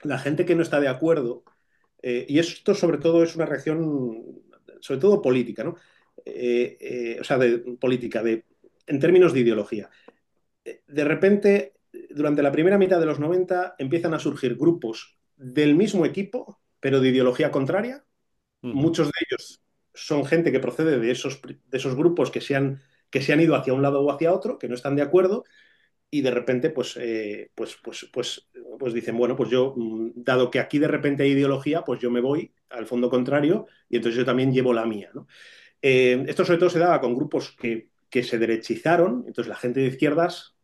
la gente que no está de acuerdo, y esto sobre todo es una reacción, sobre todo política, ¿no? O sea, política, en términos de ideología. De repente, durante la primera mitad de los 90 empiezan a surgir grupos del mismo equipo, pero de ideología contraria. Ujú. Muchos de ellos son gente que procede de esos grupos que se han ido hacia un lado o hacia otro, que no están de acuerdo, y de repente pues dicen, bueno, pues yo, dado que aquí de repente hay ideología, pues yo me voy al fondo contrario y entonces yo también llevo la mía, ¿no? Esto sobre todo se daba con grupos que se derechizaron, entonces la gente de izquierdas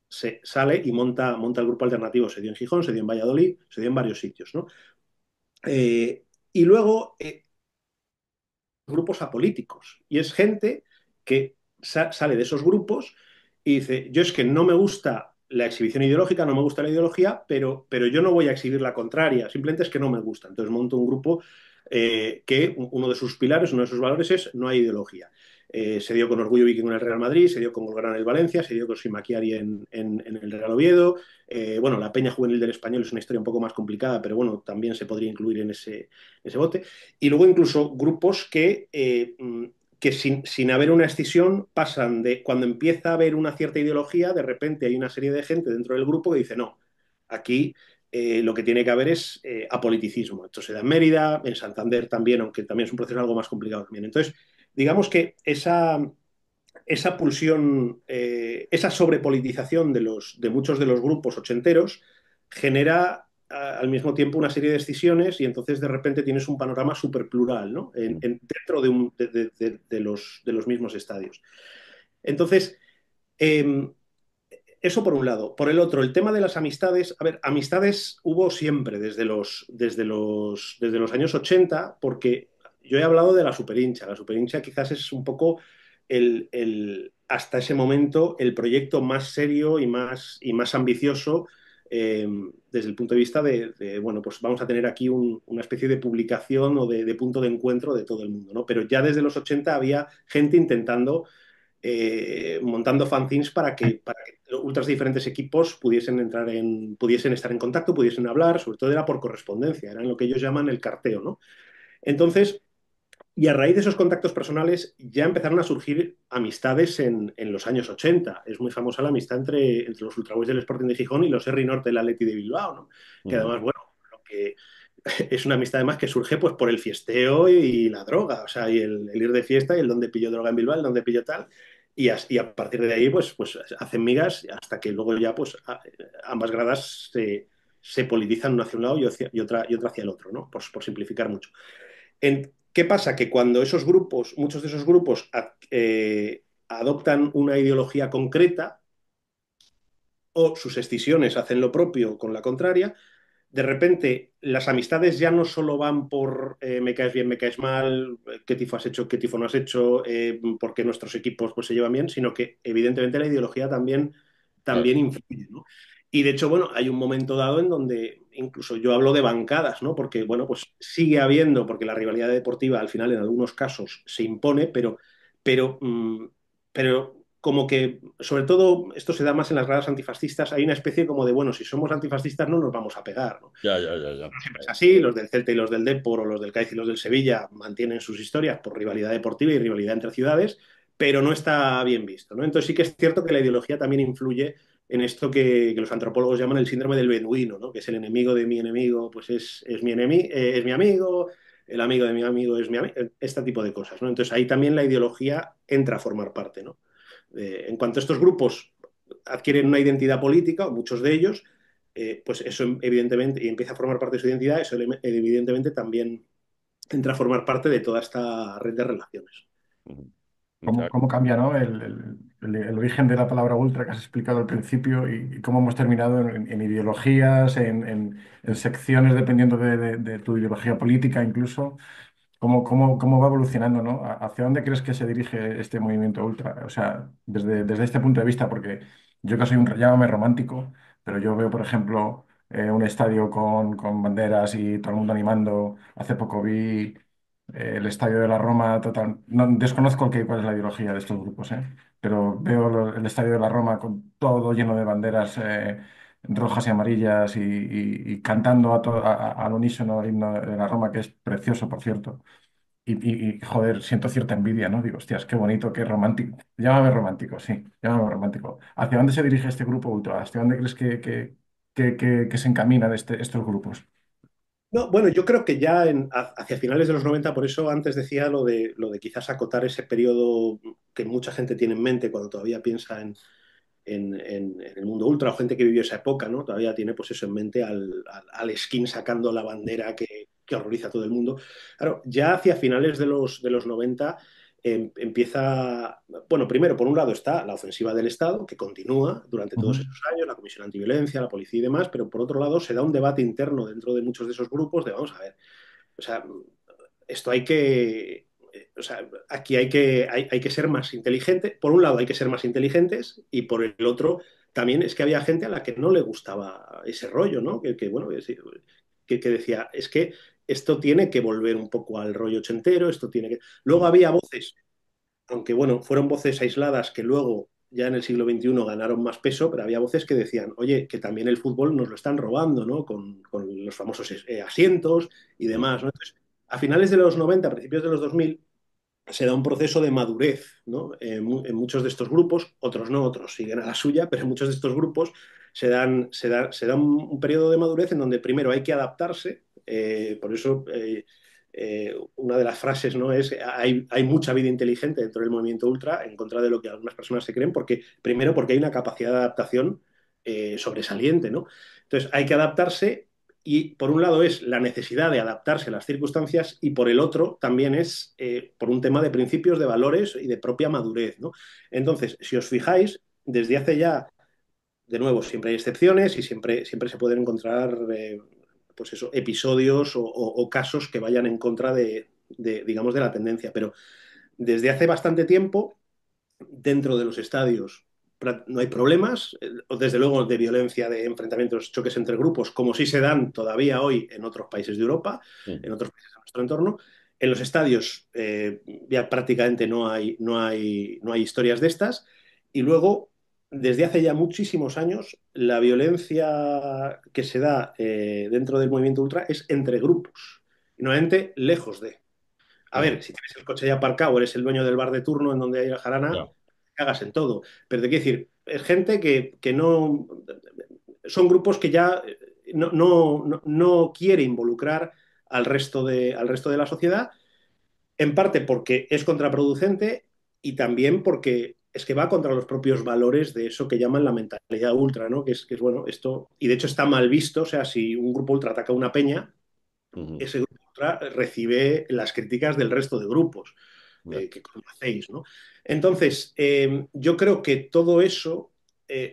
se sale y monta el grupo alternativo. Se dio en Gijón, se dio en Valladolid, se dio en varios sitios, ¿no? Y luego, grupos apolíticos. Y es gente que sale de esos grupos y dice, yo es que no me gusta la exhibición ideológica, no me gusta la ideología, pero yo no voy a exhibir la contraria, simplemente es que no me gusta. Entonces monto un grupo que uno de sus pilares, uno de sus valores es no hay ideología. Se dio con Orgullo Viking en el Real Madrid, se dio con Golgrana en el Valencia, se dio con Simaquiari en el Real Oviedo. Bueno, la Peña Juvenil del Español es una historia un poco más complicada, pero bueno, también se podría incluir en ese bote. Y luego incluso grupos que sin haber una escisión pasan de cuando empieza a haber una cierta ideología, de repente hay una serie de gente dentro del grupo que dice, no, aquí lo que tiene que haber es apoliticismo. Esto se da en Mérida, en Santander también, aunque también es un proceso algo más complicado también. Entonces, digamos que esa pulsión, esa sobrepolitización de muchos de los grupos ochenteros genera al mismo tiempo una serie de decisiones y entonces de repente tienes un panorama súper plural, ¿no? Dentro de los mismos estadios. Entonces, eh, eso por un lado. Por el otro, el tema de las amistades. A ver, amistades hubo siempre, desde los años 80, porque yo he hablado de la superhincha. La superhincha quizás es un poco hasta ese momento el proyecto más serio y más ambicioso, eh, desde el punto de vista bueno, pues vamos a tener aquí una especie de publicación o de punto de encuentro de todo el mundo, ¿no? Pero ya desde los 80 había gente intentando, montando fanzines para que ultras de diferentes equipos pudiesen estar en contacto, pudiesen hablar. Sobre todo era por correspondencia, era en lo que ellos llaman el carteo, ¿no? Entonces, y a raíz de esos contactos personales ya empezaron a surgir amistades en los años 80. Es muy famosa la amistad entre los Ultraboys del Sporting de Gijón y los Herri Norte del Atleti de Bilbao, ¿no? Que Ujú. además, bueno, lo que es una amistad además que surge pues por el fiesteo y la droga, o sea, y el ir de fiesta y el dónde pilló droga en Bilbao, el dónde pilló tal. Y a partir de ahí, pues hacen migas hasta que luego ya, pues, ambas gradas se politizan una hacia un lado y otra hacia el otro, ¿no? Por simplificar mucho. ¿Qué pasa? Que cuando muchos de esos grupos adoptan una ideología concreta, o sus escisiones hacen lo propio con la contraria, de repente las amistades ya no solo van por me caes bien, me caes mal, qué tifo has hecho, qué tifo no has hecho, por qué nuestros equipos pues, se llevan bien, sino que evidentemente la ideología también, Claro. también influye, ¿no? Y de hecho, bueno, hay un momento dado en donde incluso yo hablo de bancadas, ¿no? Porque, bueno, pues sigue habiendo, porque la rivalidad deportiva al final en algunos casos se impone, pero, pero como que, sobre todo, esto se da más en las gradas antifascistas, hay una especie como de, bueno, si somos antifascistas no nos vamos a pegar, ¿no? Ya, ya, ya, ya. No siempre es así, los del Celta y los del Depor, o los del Cádiz y los del Sevilla mantienen sus historias por rivalidad deportiva y rivalidad entre ciudades, pero no está bien visto, ¿no? Entonces sí que es cierto que la ideología también influye en esto que los antropólogos llaman el síndrome del beduino, ¿no? Que es el enemigo de mi enemigo, pues es mi amigo, el amigo de mi amigo es mi amigo, este tipo de cosas, ¿no? Entonces ahí también la ideología entra a formar parte, ¿no? En cuanto a estos grupos adquieren una identidad política, o muchos de ellos, pues eso evidentemente, y empieza a formar parte de su identidad, eso evidentemente también entra a formar parte de toda esta red de relaciones. Ujú. ¿Cómo, Ya. cómo cambia, ¿no? El origen de la palabra ultra que has explicado al principio y cómo hemos terminado en ideologías, en secciones dependiendo de tu ideología política incluso. ¿Cómo va evolucionando, ¿no? ¿Hacia dónde crees que se dirige este movimiento ultra? O sea, desde este punto de vista, porque yo que soy un, llámame romántico, pero yo veo, por ejemplo, un estadio con banderas y todo el mundo animando. Hace poco vi el estadio de la Roma, total. No, desconozco cuál es la ideología de estos grupos, ¿eh? Pero veo el estadio de la Roma con todo lleno de banderas rojas y amarillas y cantando al unísono el himno de la Roma, que es precioso, por cierto. Joder, siento cierta envidia, ¿no? Digo, hostias, qué bonito, qué romántico. Llámame romántico, sí, llámame romántico. ¿Hacia dónde se dirige este grupo ultra? ¿Hacia dónde crees que se encaminan estos grupos? No, bueno, yo creo que ya hacia finales de los 90, por eso antes decía lo de quizás acotar ese periodo que mucha gente tiene en mente cuando todavía piensa en el mundo ultra, o gente que vivió esa época, ¿no? Todavía tiene pues eso en mente al skin sacando la bandera que horroriza a todo el mundo. Claro, ya hacia finales de los 90 empieza, bueno, primero, por un lado está la ofensiva del Estado, que continúa durante Ujú. todos esos años, la Comisión Antiviolencia, la policía y demás, pero por otro lado se da un debate interno dentro de muchos de esos grupos de, vamos a ver, o sea, esto hay que, o sea, aquí hay que ser más inteligente. Por un lado hay que ser más inteligentes y por el otro también es que había gente a la que no le gustaba ese rollo, ¿no? Bueno, que decía, es que esto tiene que volver un poco al rollo ochentero, esto tiene que... Luego había voces, aunque bueno, fueron voces aisladas que luego ya en el siglo XXI ganaron más peso, pero había voces que decían, oye, que también el fútbol nos lo están robando, ¿no? Con los famosos asientos y Mm. demás, ¿no? Entonces, a finales de los 90, a principios de los 2000, se da un proceso de madurez, ¿no? En muchos de estos grupos, otros no, otros siguen a la suya, pero en muchos de estos grupos se da un periodo de madurez en donde primero hay que adaptarse, por eso una de las frases, ¿no? Es hay mucha vida inteligente dentro del movimiento ultra, en contra de lo que algunas personas se creen, primero porque hay una capacidad de adaptación sobresaliente, ¿no? Entonces hay que adaptarse y por un lado es la necesidad de adaptarse a las circunstancias y por el otro también es por un tema de principios, de valores y de propia madurez, ¿no? Entonces, si os fijáis, desde hace ya, de nuevo, siempre hay excepciones y siempre se pueden encontrar pues eso, episodios o casos que vayan en contra digamos, de la tendencia, pero desde hace bastante tiempo dentro de los estadios no hay problemas, desde luego de violencia, de enfrentamientos, choques entre grupos, como sí se dan todavía hoy en otros países de Europa, en otros países de nuestro entorno. En los estadios ya prácticamente no hay historias de estas. Y luego, desde hace ya muchísimos años, la violencia que se da dentro del movimiento ultra es entre grupos, y normalmente lejos de. A ver, si tienes el coche ya aparcado, eres el dueño del bar de turno en donde hay la jarana, Ya. cagas en todo. Pero te quiero decir, es gente que no. Son grupos que ya no quiere involucrar al resto de la sociedad, en parte porque es contraproducente y también porque es que va contra los propios valores de eso que llaman la mentalidad ultra, ¿no? Que es bueno, esto, y de hecho está mal visto, o sea, si un grupo ultra ataca a una peña, Ujú. ese grupo ultra recibe las críticas del resto de grupos Ya. que conocéis, ¿no? Entonces, yo creo que todo eso,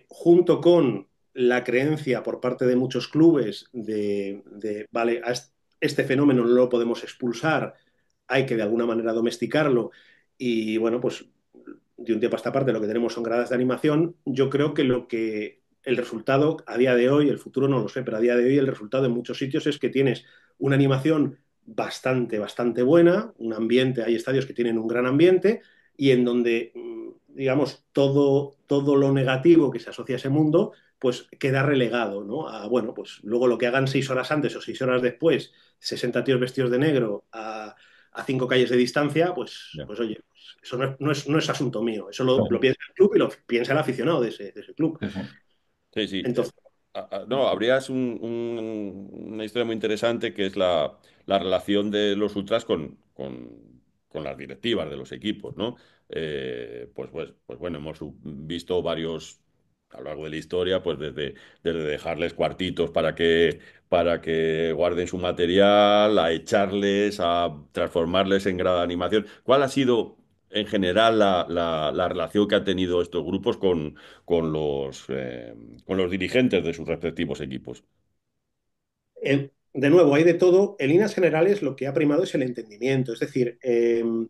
junto con la creencia por parte de muchos clubes vale, este fenómeno no lo podemos expulsar, hay que de alguna manera domesticarlo y bueno, pues de un tiempo a esta parte lo que tenemos son gradas de animación, yo creo que el resultado a día de hoy, el futuro no lo sé, pero a día de hoy el resultado en muchos sitios es que tienes una animación bastante, bastante buena, un ambiente, hay estadios que tienen un gran ambiente y en donde, digamos, todo lo negativo que se asocia a ese mundo, pues queda relegado, ¿no? Bueno, pues luego lo que hagan 6 horas antes o 6 horas después, 60 tíos vestidos de negro a 5 calles de distancia, pues, Ya. pues oye, pues eso no es asunto mío, eso lo piensa el club y lo piensa el aficionado de ese club. Sí, sí. Sí, sí. Entonces, No, habrías una historia muy interesante que es la relación de los ultras con las directivas de los equipos, ¿no? Pues bueno, hemos visto varios a lo largo de la historia, pues desde dejarles cuartitos para que guarden su material, a echarles, a transformarles en grada de animación. ¿Cuál ha sido en general la relación que han tenido estos grupos con los dirigentes de sus respectivos equipos? de nuevo, hay de todo. En líneas generales, lo que ha primado es el entendimiento. Es decir, en,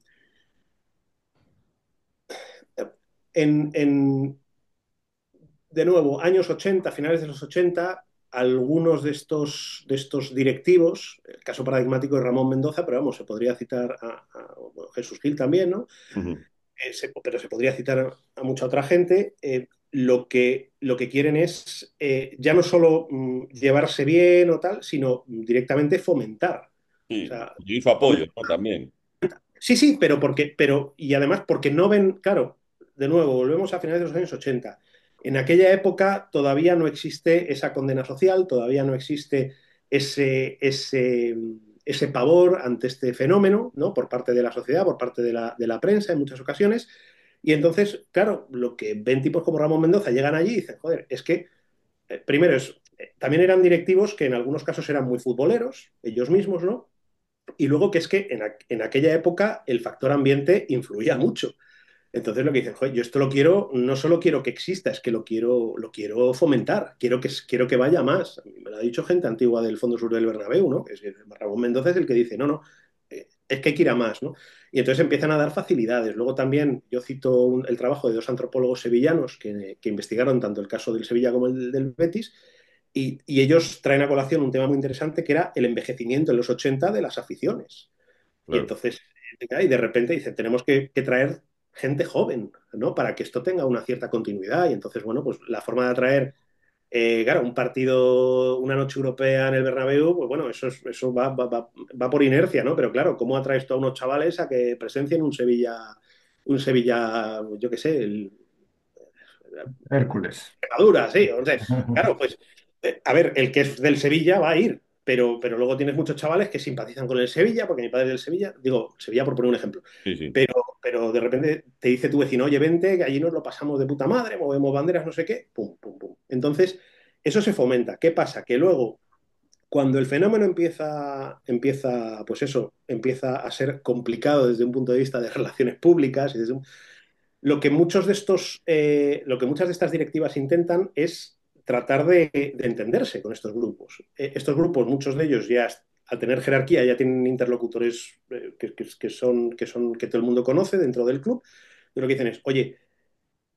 de nuevo, años 80, finales de los 80, algunos de estos directivos, el caso paradigmático de Ramón Mendoza, pero vamos, se podría citar bueno, Jesús Gil también, ¿no? Ujú. Pero se podría citar a mucha otra gente. Lo que quieren es ya no solo llevarse bien o tal, sino directamente fomentar. O Sí, sea, y su apoyo, ¿no? También. sí, sí, y además porque no ven, claro, de nuevo, volvemos a finales de los años 80. En aquella época todavía no existe esa condena social, todavía no existe ese pavor ante este fenómeno, ¿no? Por parte de la sociedad, por parte de la prensa en muchas ocasiones. Y entonces, claro, lo que ven tipos como Ramón Mendoza llegan allí y dicen, joder, es que, primero también eran directivos que en algunos casos eran muy futboleros, ellos mismos, ¿no? Y luego que es que en aquella época el factor ambiente influía mucho. Entonces lo que dicen, joder, yo esto lo quiero, no solo quiero que exista, es que lo quiero fomentar, quiero que vaya más. Me lo ha dicho gente antigua del Fondo Sur del Bernabéu, ¿no? Que es que Ramón Mendoza es el que dice, no, no, es que hay que ir a más, ¿no? Y entonces empiezan a dar facilidades. Luego también yo cito el trabajo de dos antropólogos sevillanos que investigaron tanto el caso del Sevilla como el del Betis, y ellos traen a colación un tema muy interesante que era el envejecimiento en los 80 de las aficiones. Y Claro. entonces, y de repente dicen, tenemos que traer gente joven, ¿no? Para que esto tenga una cierta continuidad. Y entonces, bueno, pues la forma de atraer, claro, un partido, una noche europea en el Bernabéu, pues bueno, eso va por inercia, ¿no? Pero claro, ¿cómo atraes tú a unos chavales a que presencien un Sevilla, yo qué sé, Hércules. Extremadura, sí. O sea, claro, pues, a ver, el que es del Sevilla va a ir, pero luego tienes muchos chavales que simpatizan con el Sevilla, porque mi padre es del Sevilla, digo, Sevilla por poner un ejemplo, Sí, sí. pero de repente te dice tu vecino, oye, vente, que allí nos lo pasamos de puta madre, movemos banderas, no sé qué, pum, pum, pum. Entonces, eso se fomenta. ¿Qué pasa? Que luego, Cuando el fenómeno pues eso, empieza a ser complicado desde un punto de vista de relaciones públicas, lo que muchas de estas directivas intentan es tratar de entenderse con estos grupos. Estos grupos, muchos de ellos ya al tener jerarquía ya tienen interlocutores que todo el mundo conoce dentro del club. Y lo que dicen es, oye,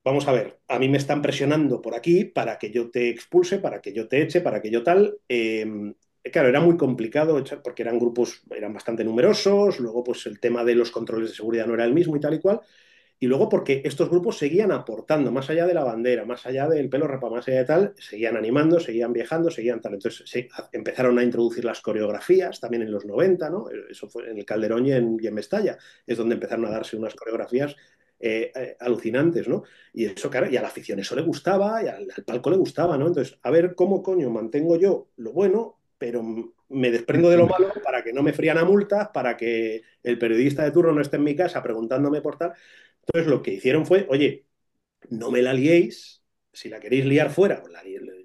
vamos a ver, a mí me están presionando por aquí para que yo te expulse, para que yo te eche, para que yo tal. Claro, era muy complicado porque eran grupos, eran bastante numerosos, luego pues el tema de los controles de seguridad no era el mismo y tal y cual. Y luego porque estos grupos seguían aportando, más allá de la bandera, más allá del pelo rapa, más allá de tal, seguían animando, seguían viajando, seguían tal. Entonces empezaron a introducir las coreografías también en los 90, ¿no? Eso fue en el Calderón y en Mestalla, es donde empezaron a darse unas coreografías alucinantes, ¿no? Y eso, claro, y a la afición eso le gustaba, y al palco le gustaba, ¿no? Entonces, a ver cómo coño mantengo yo lo bueno, pero me desprendo de lo malo para que no me frían a multas, para que el periodista de turno no esté en mi casa preguntándome por tal. Entonces lo que hicieron fue, oye, no me la liéis, si la queréis liar fuera,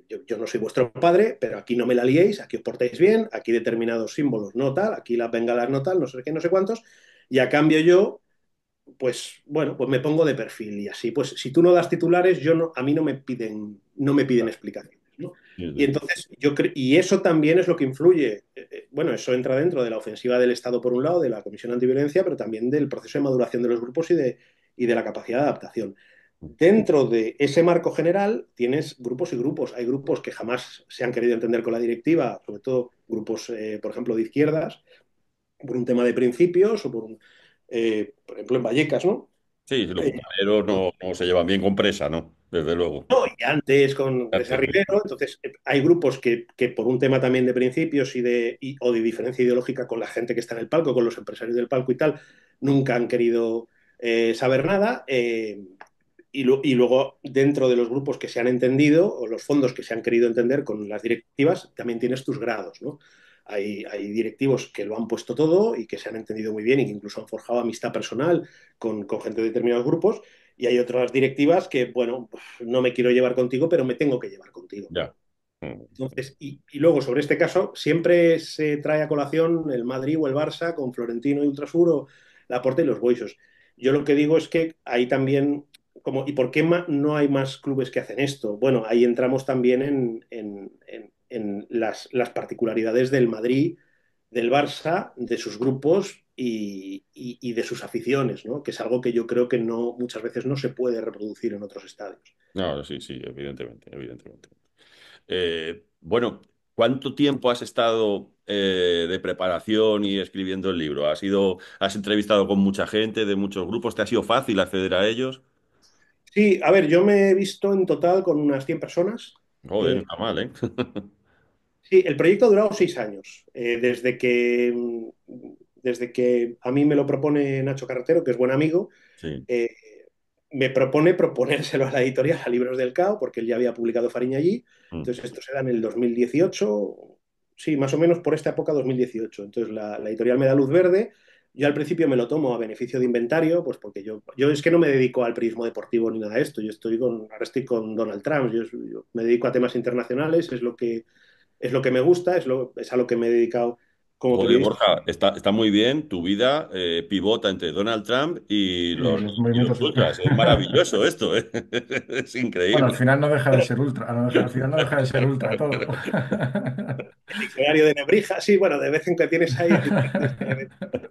yo no soy vuestro padre, pero aquí no me la liéis, aquí os portáis bien, aquí determinados símbolos no tal, aquí las bengalas no tal, no sé qué, no sé cuántos, y a cambio yo, pues bueno, pues me pongo de perfil y así, pues si tú no das titulares, a mí no me piden explicaciones, ¿no? Sí, Y sí. entonces y eso también es lo que influye. Bueno, eso entra dentro de la ofensiva del Estado por un lado, de la Comisión Antiviolencia, pero también del proceso de maduración de los grupos y de la capacidad de adaptación. Dentro de ese marco general tienes grupos y grupos. Hay grupos que jamás se han querido entender con la directiva, sobre todo grupos, por ejemplo, de izquierdas, por un tema de principios o por ejemplo, en Vallecas, ¿no? Sí, los Eh, butaleros no se llevan bien con presa, ¿no? Desde luego. No, y antes con Teresa Antes, sí. Rivero, entonces hay grupos que por un tema también de principios o de diferencia ideológica con la gente que está en el palco, con los empresarios del palco y tal, nunca han querido saber nada. Y luego, dentro de los grupos que se han entendido, o los fondos que se han querido entender con las directivas, también tienes tus grados, ¿no? Hay directivos que lo han puesto todo y que se han entendido muy bien y que incluso han forjado amistad personal con gente de determinados grupos. Y hay otras directivas que, bueno, no me quiero llevar contigo, pero me tengo que llevar contigo. Ya. Mm. Entonces, y luego sobre este caso, siempre se trae a colación el Madrid o el Barça con Florentino y Ultrasur o Laporte y los Boixos. Yo lo que digo es que ahí también, ¿y por qué no hay más clubes que hacen esto? Bueno, ahí entramos también en las particularidades del Madrid, del Barça, de sus grupos y de sus aficiones, ¿no? Que es algo que yo creo que muchas veces no se puede reproducir en otros estadios. No, sí, sí, evidentemente, evidentemente. Bueno, ¿cuánto tiempo has estado de preparación y escribiendo el libro? ¿Has entrevistado con mucha gente de muchos grupos? ¿Te ha sido fácil acceder a ellos? Sí, a ver, yo me he visto en total con unas 100 personas. Joder, no Eh, está mal, ¿eh? sí, el proyecto ha durado 6 años, desde que a mí me lo propone Nacho Carretero, que es buen amigo. Sí. eh, Me propone proponérselo a la editorial, a Libros del Cao, porque él ya había publicado Fariña allí. Mm. Entonces, esto se da en el 2018, sí, más o menos por esta época, 2018. Entonces, la editorial me da luz verde. Yo al principio me lo tomo a beneficio de inventario, pues porque yo es que no me dedico al periodismo deportivo ni nada de esto. Ahora estoy con Donald Trump. Yo me dedico a temas internacionales, es lo que me gusta, es a lo que me he dedicado como Joder, periodista. Borja, está muy bien. Tu vida pivota entre Donald Trump y Y los, los y los movimientos. ultras. Es maravilloso esto, ¿eh? Es Bueno, al increíble. final no deja de ser ultra, al final no deja de ser ultra todo. El diccionario de Nebrija, sí, bueno, de vez en cuando tienes ahí.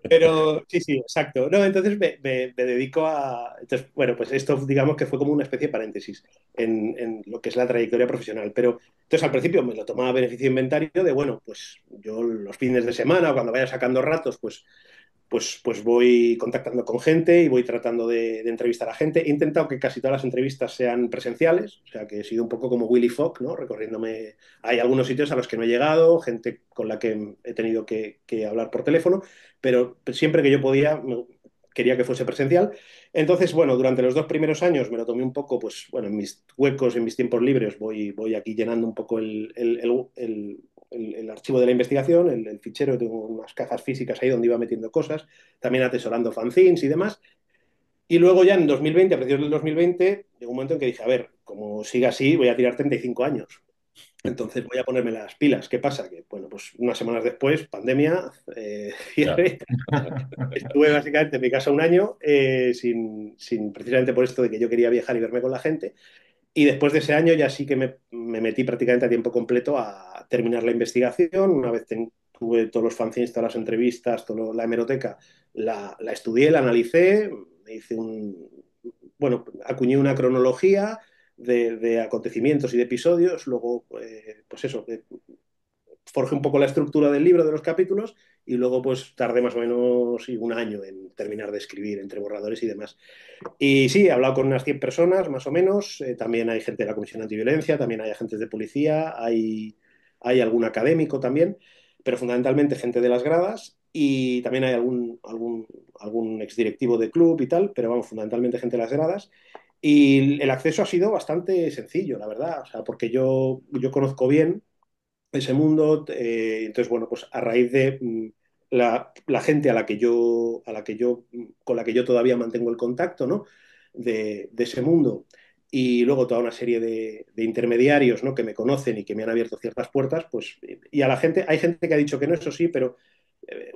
Pero sí, sí, exacto. No, entonces me dedico a. Entonces, bueno, pues esto digamos que fue como una especie de paréntesis en lo que es la trayectoria profesional. Pero entonces al principio me lo tomaba a beneficio de inventario de, bueno, pues yo los fines de semana o cuando vaya sacando ratos, pues voy contactando con gente y voy tratando de entrevistar a gente. He intentado que casi todas las entrevistas sean presenciales, o sea que he sido un poco como Willy Fogg, ¿no? Recorriéndome. Hay algunos sitios a los que no he llegado, gente con la que he tenido que hablar por teléfono, pero siempre que yo podía, quería que fuese presencial. Entonces, bueno, durante los 2 primeros años me lo tomé un poco, pues bueno, en mis huecos, en mis tiempos libres, voy aquí llenando un poco el archivo de la investigación, el fichero, tengo unas cajas físicas ahí donde iba metiendo cosas, también atesorando fanzines y demás. Y luego ya en 2020, a principios del 2020, llegó un momento en que dije, a ver, como siga así, voy a tirar 35 años. Entonces voy a ponerme las pilas. ¿Qué pasa? Que, bueno, pues unas semanas después, pandemia, Ya. cierre. Estuve básicamente en mi casa un año, precisamente por esto de que yo quería viajar y verme con la gente. Y después de ese año ya sí que me metí prácticamente a tiempo completo a terminar la investigación. Una vez tuve todos los fanzines, todas las entrevistas, toda la hemeroteca, la estudié, la analicé, me hice bueno, acuñé una cronología de acontecimientos y de episodios. Luego, pues eso, forjé un poco la estructura del libro, de los capítulos, y luego pues tardé más o menos sí, un año en terminar de escribir entre borradores y demás. Y sí, he hablado con unas 100 personas, más o menos. También hay gente de la Comisión Antiviolencia, también hay agentes de policía, hay algún académico también, pero fundamentalmente gente de las gradas y también hay algún exdirectivo de club y tal, pero vamos, fundamentalmente gente de las gradas. Y el acceso ha sido bastante sencillo, la verdad, o sea, porque yo conozco bien ese mundo. Entonces, bueno, pues a raíz de la gente con la que yo todavía mantengo el contacto, ¿no? De ese mundo, y luego toda una serie de intermediarios, ¿no? Que me conocen y que me han abierto ciertas puertas, pues, y a la gente, hay gente que ha dicho que no, eso sí, pero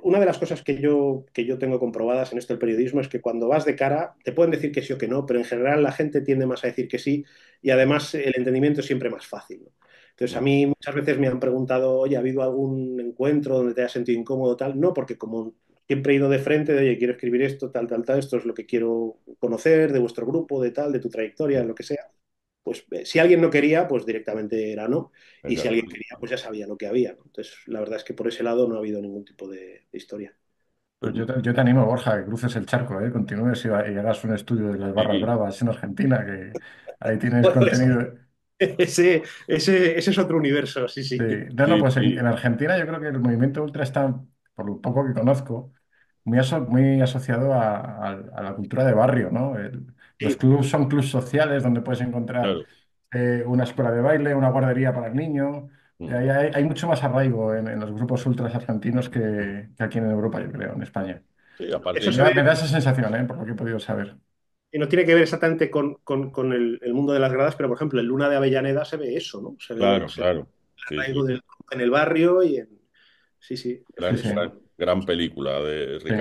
una de las cosas que yo tengo comprobadas en esto del periodismo es que cuando vas de cara, te pueden decir que sí o que no, pero en general la gente tiende más a decir que sí, y además el entendimiento es siempre más fácil, ¿no? Entonces, a Mm. mí muchas veces me han preguntado, oye, ¿ha habido algún encuentro donde te hayas sentido incómodo, tal? No, porque como siempre he ido de frente de, oye, quiero escribir esto, tal, tal, tal, esto es lo que quiero conocer de vuestro grupo, de tal, de tu trayectoria, de lo que sea. Pues si alguien no quería, pues directamente era no. Y si alguien Exacto. quería, pues ya sabía lo que había, ¿no? Entonces, la verdad es que por ese lado no ha habido ningún tipo de historia. Pues yo te animo, Borja, que cruces el charco, ¿eh? Continúes y hagas un estudio de las barras Sí, bravas en Argentina, que ahí tienes Bueno, contenido. ese es otro universo, sí, Sí. sí. No, no, sí, pues en sí, Argentina yo creo que el movimiento ultra está, por lo poco que conozco, muy asociado a la cultura de barrio, ¿no? Los Sí, clubs son clubs sociales donde puedes encontrar claro. una escuela de baile, una guardería para el niño. Mm. Hay mucho más arraigo en los grupos ultras argentinos que aquí en Europa, yo creo, en España. Sí, aparte, eso Me se da, ve. me da esa sensación, ¿eh? Por lo que he podido saber. Y no tiene que ver exactamente con el mundo de las gradas, pero por ejemplo, en Luna de Avellaneda se ve eso, ¿no? Se ve, claro, se ve claro. el Sí, arraigo sí. en el barrio y en. Sí, sí, Sí, Gran, sí, gran película sí,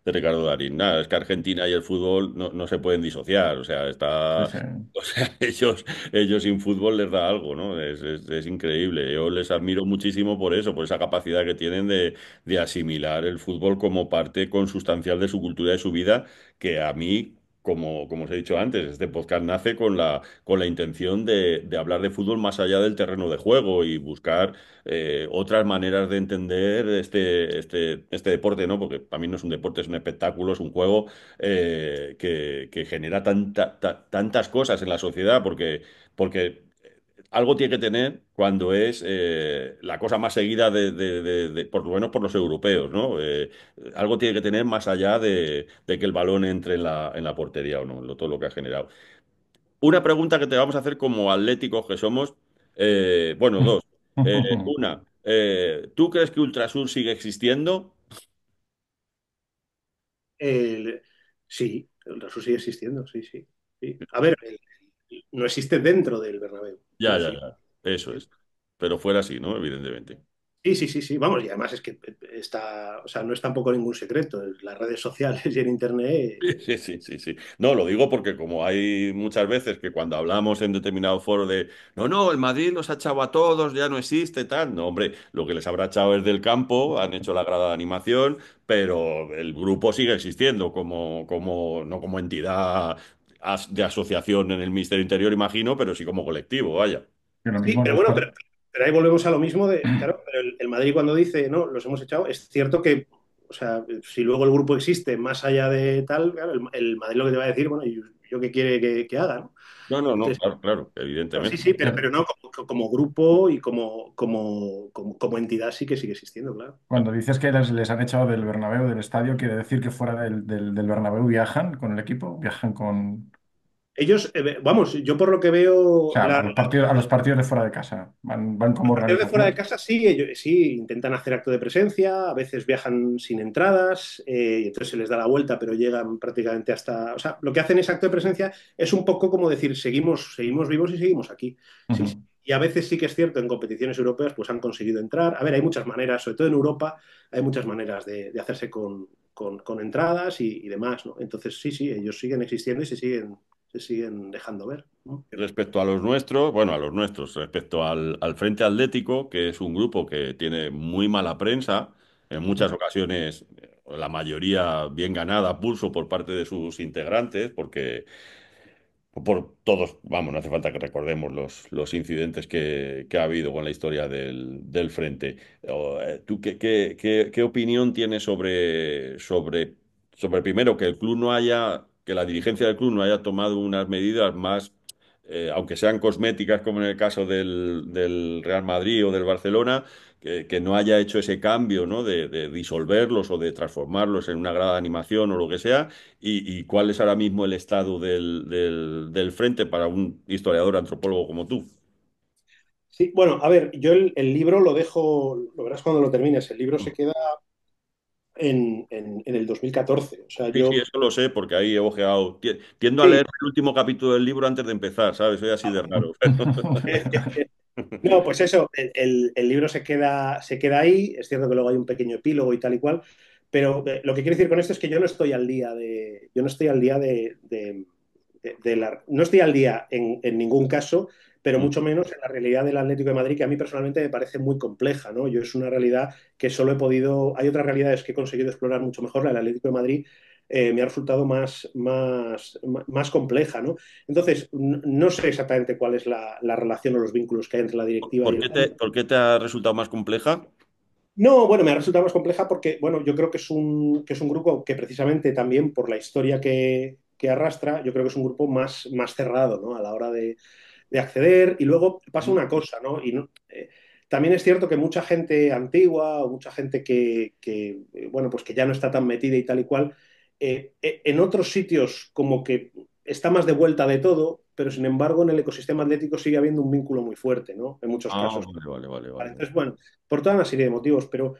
De Ricardo Darín. Nada, es que Argentina y el fútbol no se pueden disociar. O sea, sí, sí. o sea, ellos sin fútbol les da algo, ¿no? Es increíble. Yo les admiro muchísimo por eso, por esa capacidad que tienen de asimilar el fútbol como parte consustancial de su cultura y de su vida, que a mí. Como os he dicho antes, este podcast nace con la intención de hablar de fútbol más allá del terreno de juego y buscar otras maneras de entender este deporte, ¿no? Porque para mí no es un deporte, es un espectáculo, es un juego que genera tantas cosas en la sociedad, porque algo tiene que tener cuando es la cosa más seguida por lo menos por los europeos, ¿no? Algo tiene que tener más allá de que el balón entre en la portería o no, todo lo que ha generado. Una pregunta que te vamos a hacer como atléticos que somos, bueno, dos. Una, ¿tú crees que Ultrasur sigue existiendo? el- sí, el Raso sigue existiendo, sí, sí. Sí. A ver, no existe dentro del Bernabéu, Ya, pero ya, sí. ya. Eso es. Pero fuera así, ¿no? Evidentemente. Sí, sí, sí, sí, vamos, y además es que está, o sea, no es tampoco ningún secreto. En las redes sociales y en internet. Sí, sí, sí, sí. No, lo digo porque como hay muchas veces que cuando hablamos en determinado foro de, no, el Madrid los ha echado a todos, ya no existe, tal. No, hombre, lo que les habrá echado es del campo, han hecho la grada de animación, pero el grupo sigue existiendo no como entidad de asociación en el Ministerio Interior, imagino, pero sí como colectivo, vaya. Y lo Sí, mismo pero los bueno, par- pero ahí volvemos a lo mismo claro, pero el Madrid cuando dice, no, los hemos echado, es cierto que, o sea, si luego el grupo existe más allá de tal, claro, el Madrid lo que te va a decir, bueno, ¿y yo qué quiere que haga, ¿no? No, no, no, Entonces, claro, claro, no, sí, evidentemente. sí, pero no, como grupo y como entidad sí que sigue existiendo, claro. Cuando dices que les han echado del Bernabéu, del estadio, quiere decir que fuera del Bernabéu viajan con el equipo, viajan con... Ellos, vamos, yo por lo que O veo, sea, a los partidos de fuera de casa. Van como partidos de fuera de organización. casa sí, ellos, sí, intentan hacer acto de presencia, a veces viajan sin entradas, y entonces se les da la vuelta, pero llegan prácticamente hasta. O sea, lo que hacen ese acto de presencia es un poco como decir, seguimos vivos y seguimos aquí. Sí, sí. Ujú. y a veces sí que es cierto, en competiciones europeas pues han conseguido entrar. A ver, hay muchas maneras, sobre todo en Europa, hay muchas maneras de hacerse con entradas y demás, ¿no? Entonces sí, sí, ellos siguen existiendo y se siguen dejando ver, ¿no? Respecto a los nuestros, bueno, a los nuestros, respecto al Frente Atlético, que es un grupo que tiene muy mala prensa, en muchas ocasiones, la mayoría bien ganada a pulso por parte de sus integrantes, porque por todos, vamos, no hace falta que recordemos los incidentes que ha habido con la historia del Frente. ¿Tú qué opinión tienes sobre primero que el club no haya, que la dirigencia del club no haya tomado unas medidas más, aunque sean cosméticas, como en el caso del Real Madrid o del Barcelona, que no haya hecho ese cambio, ¿no? De disolverlos o de transformarlos en una grada de animación o lo que sea? ¿Y cuál es ahora mismo el estado del frente para un historiador antropólogo como tú? Sí, bueno, a ver, yo el libro lo dejo, lo verás cuando lo termines, el libro se queda en el 2014. O sea, Sí, sí, yo... eso lo sé porque ahí he ojeado. Tiendo a Sí. leer el último capítulo del libro antes de empezar, ¿sabes? Soy así de raro. No, pues eso, el libro se queda ahí, es cierto que luego hay un pequeño epílogo y tal y cual, pero lo que quiero decir con esto es que yo no estoy al día yo no estoy al día no estoy al día en ningún caso, pero mucho menos en la realidad del Atlético de Madrid, que a mí personalmente me parece muy compleja, ¿no? Yo es una realidad que solo he podido, hay otras realidades que he conseguido explorar mucho mejor, la del Atlético de Madrid me ha resultado más compleja, ¿no? Entonces, no sé exactamente cuál es la relación o los vínculos que hay entre la directiva y ¿Por el qué club. por qué te ha resultado más compleja? No, bueno, me ha resultado más compleja porque, bueno, yo creo que es un grupo que precisamente también por la historia que arrastra, yo creo que es un grupo más cerrado, ¿no? A la hora de acceder. Y luego pasa una cosa, ¿no? También es cierto que mucha gente antigua o mucha gente bueno, pues que ya no está tan metida y tal y cual, en otros sitios como que está más de vuelta de todo, pero sin embargo en el ecosistema atlético sigue habiendo un vínculo muy fuerte, ¿no? En muchos Ah, casos. vale, vale, vale, Vale, vale. entonces, bueno, por toda una serie de motivos, pero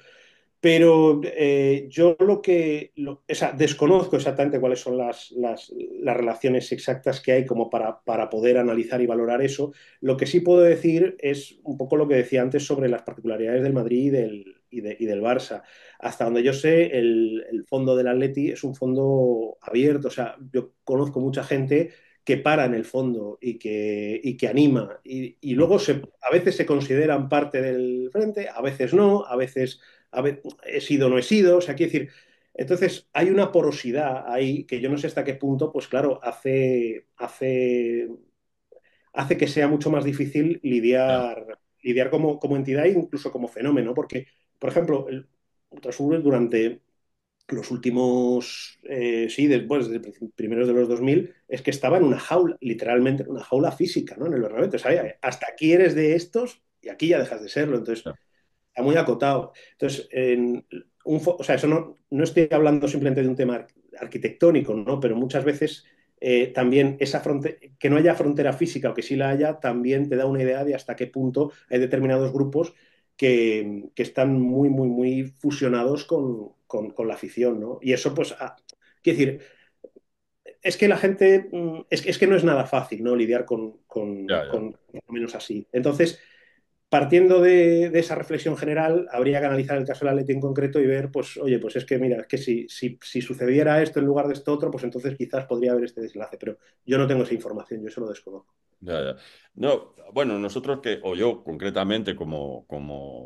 yo o sea, desconozco exactamente cuáles son las relaciones exactas que hay como para poder analizar y valorar eso. Lo que sí puedo decir es un poco lo que decía antes sobre las particularidades del Madrid y del Barça. Hasta donde yo sé, el fondo del Atleti es un fondo abierto. O sea, yo conozco mucha gente que para en el fondo y que anima. Y luego a veces se consideran parte del frente, a veces no, a ver, he sido o no he sido, o sea, quiero decir, entonces hay una porosidad ahí que yo no sé hasta qué punto, pues claro, hace que sea mucho más difícil Ya. lidiar como entidad e incluso como fenómeno, porque, por ejemplo, el Ultrasur durante los últimos, sí, después, desde primeros de los 2000 es que estaba en una jaula, literalmente en una jaula física, ¿no? En el Bernabéu. O sea, hasta aquí eres de estos y aquí ya dejas de serlo. Entonces, Ya. está muy acotado. Entonces, o sea, eso no estoy hablando simplemente de un tema arquitectónico, ¿no? Pero muchas veces también que no haya frontera física o que sí la haya, también te da una idea de hasta qué punto hay determinados grupos que están muy fusionados con la afición, ¿no? Y eso, pues, quiero decir, es que la gente, es que no es nada fácil, ¿no? Lidiar Ya, ya. con más o menos así. Entonces, partiendo de esa reflexión general, habría que analizar el caso del Atleti en concreto y ver, pues, oye, pues es que mira, es que si sucediera esto en lugar de esto otro, pues entonces quizás podría haber este desenlace, pero yo no tengo esa información, yo eso lo desconozco. Ya, ya. No, bueno, nosotros o yo concretamente como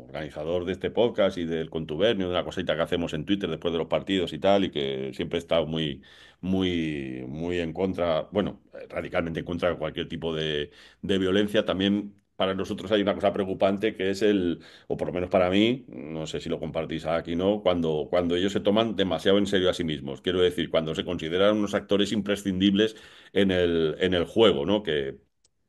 organizador de este podcast y del contubernio, de una cosita que hacemos en Twitter después de los partidos y tal, y que siempre he estado muy en contra, bueno, radicalmente en contra de cualquier tipo de violencia, también para nosotros hay una cosa preocupante que es o por lo menos para mí, no sé si lo compartís aquí, ¿no? Cuando ellos se toman demasiado en serio a sí mismos. Quiero decir, cuando se consideran unos actores imprescindibles en el juego, ¿no? Que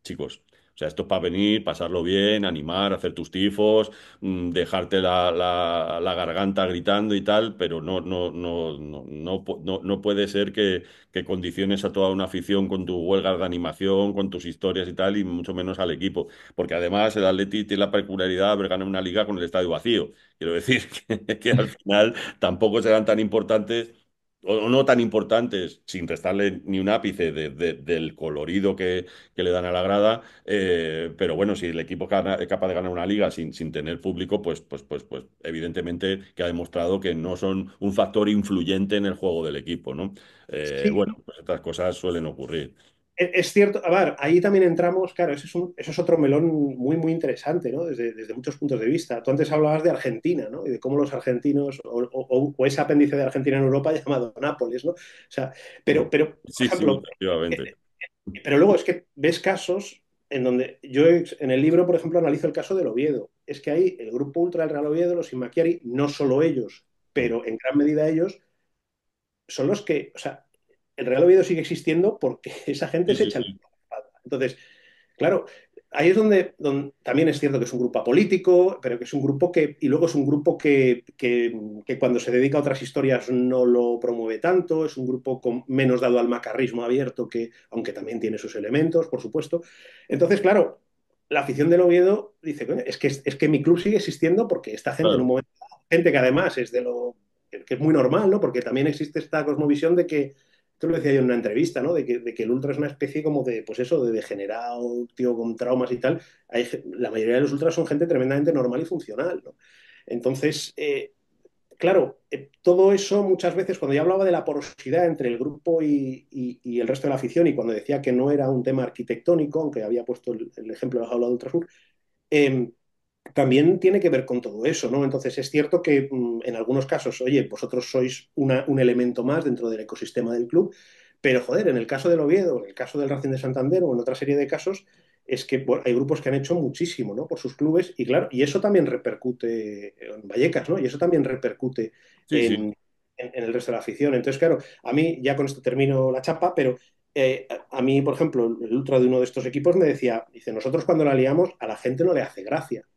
chicos. O sea, esto es para venir, pasarlo bien, animar, hacer tus tifos, dejarte la garganta gritando y tal, pero no puede ser que condiciones a toda una afición con tu huelga de animación, con tus historias y tal, y mucho menos al equipo. Porque además el Atleti tiene la peculiaridad de haber ganado una liga con el estadio vacío. Quiero decir que al final tampoco serán tan importantes o no tan importantes, sin restarle ni un ápice del colorido que le dan a la grada, pero bueno, si el equipo es capaz de ganar una liga sin tener público, pues evidentemente que ha demostrado que no son un factor influyente en el juego del equipo, ¿no? Bueno, Sí, pues estas cosas suelen ocurrir. es cierto, a ver, ahí también entramos, claro, eso es otro melón muy, muy interesante, ¿no? Desde muchos puntos de vista. Tú antes hablabas de Argentina, ¿no? Y de cómo los argentinos, o ese apéndice de Argentina en Europa llamado Nápoles, ¿no? O sea, por Sí, sí, ejemplo, efectivamente. pero luego es que ves casos en donde yo en el libro, por ejemplo, analizo el caso del Oviedo. Es que ahí el grupo ultra del Real Oviedo, los Inmaquiari, no solo ellos, Mm. pero en gran medida ellos, son los que, o sea, el Real Oviedo sigue existiendo porque esa gente Sí, se sí, echa el... sí. Entonces, claro, ahí es donde también es cierto que es un grupo apolítico, pero que es un grupo que, y luego es un grupo que cuando se dedica a otras historias no lo promueve tanto, es un grupo menos dado al macarrismo abierto, que, aunque también tiene sus elementos, por supuesto. Entonces, claro, la afición del Oviedo dice, "Coño, es que mi club sigue existiendo porque esta gente en un Claro. momento, gente que además es de lo que es muy normal, ¿no? Porque también existe esta cosmovisión de que esto lo decía yo en una entrevista, ¿no? De que el ultra es una especie como de, pues eso, de degenerado, tío, con traumas y tal. La mayoría de los ultras son gente tremendamente normal y funcional, ¿no? Entonces, claro, todo eso muchas veces, cuando yo hablaba de la porosidad entre el grupo y el resto de la afición, y cuando decía que no era un tema arquitectónico, aunque había puesto el ejemplo de la jaula de Ultrasur, eh, también tiene que ver con todo eso, ¿no? Entonces es cierto que en algunos casos, oye, vosotros sois un elemento más dentro del ecosistema del club, pero joder, en el caso del Oviedo, en el caso del Racing de Santander o en otra serie de casos, es que bueno, hay grupos que han hecho muchísimo, ¿no? Por sus clubes y claro, y eso también repercute en Vallecas, ¿no? Y eso también repercute Sí, sí. en el resto de la afición. Entonces, claro, a mí, ya con esto termino la chapa, pero a mí, por ejemplo, el ultra de uno de estos equipos me decía, dice, nosotros cuando la liamos a la gente no le hace gracia,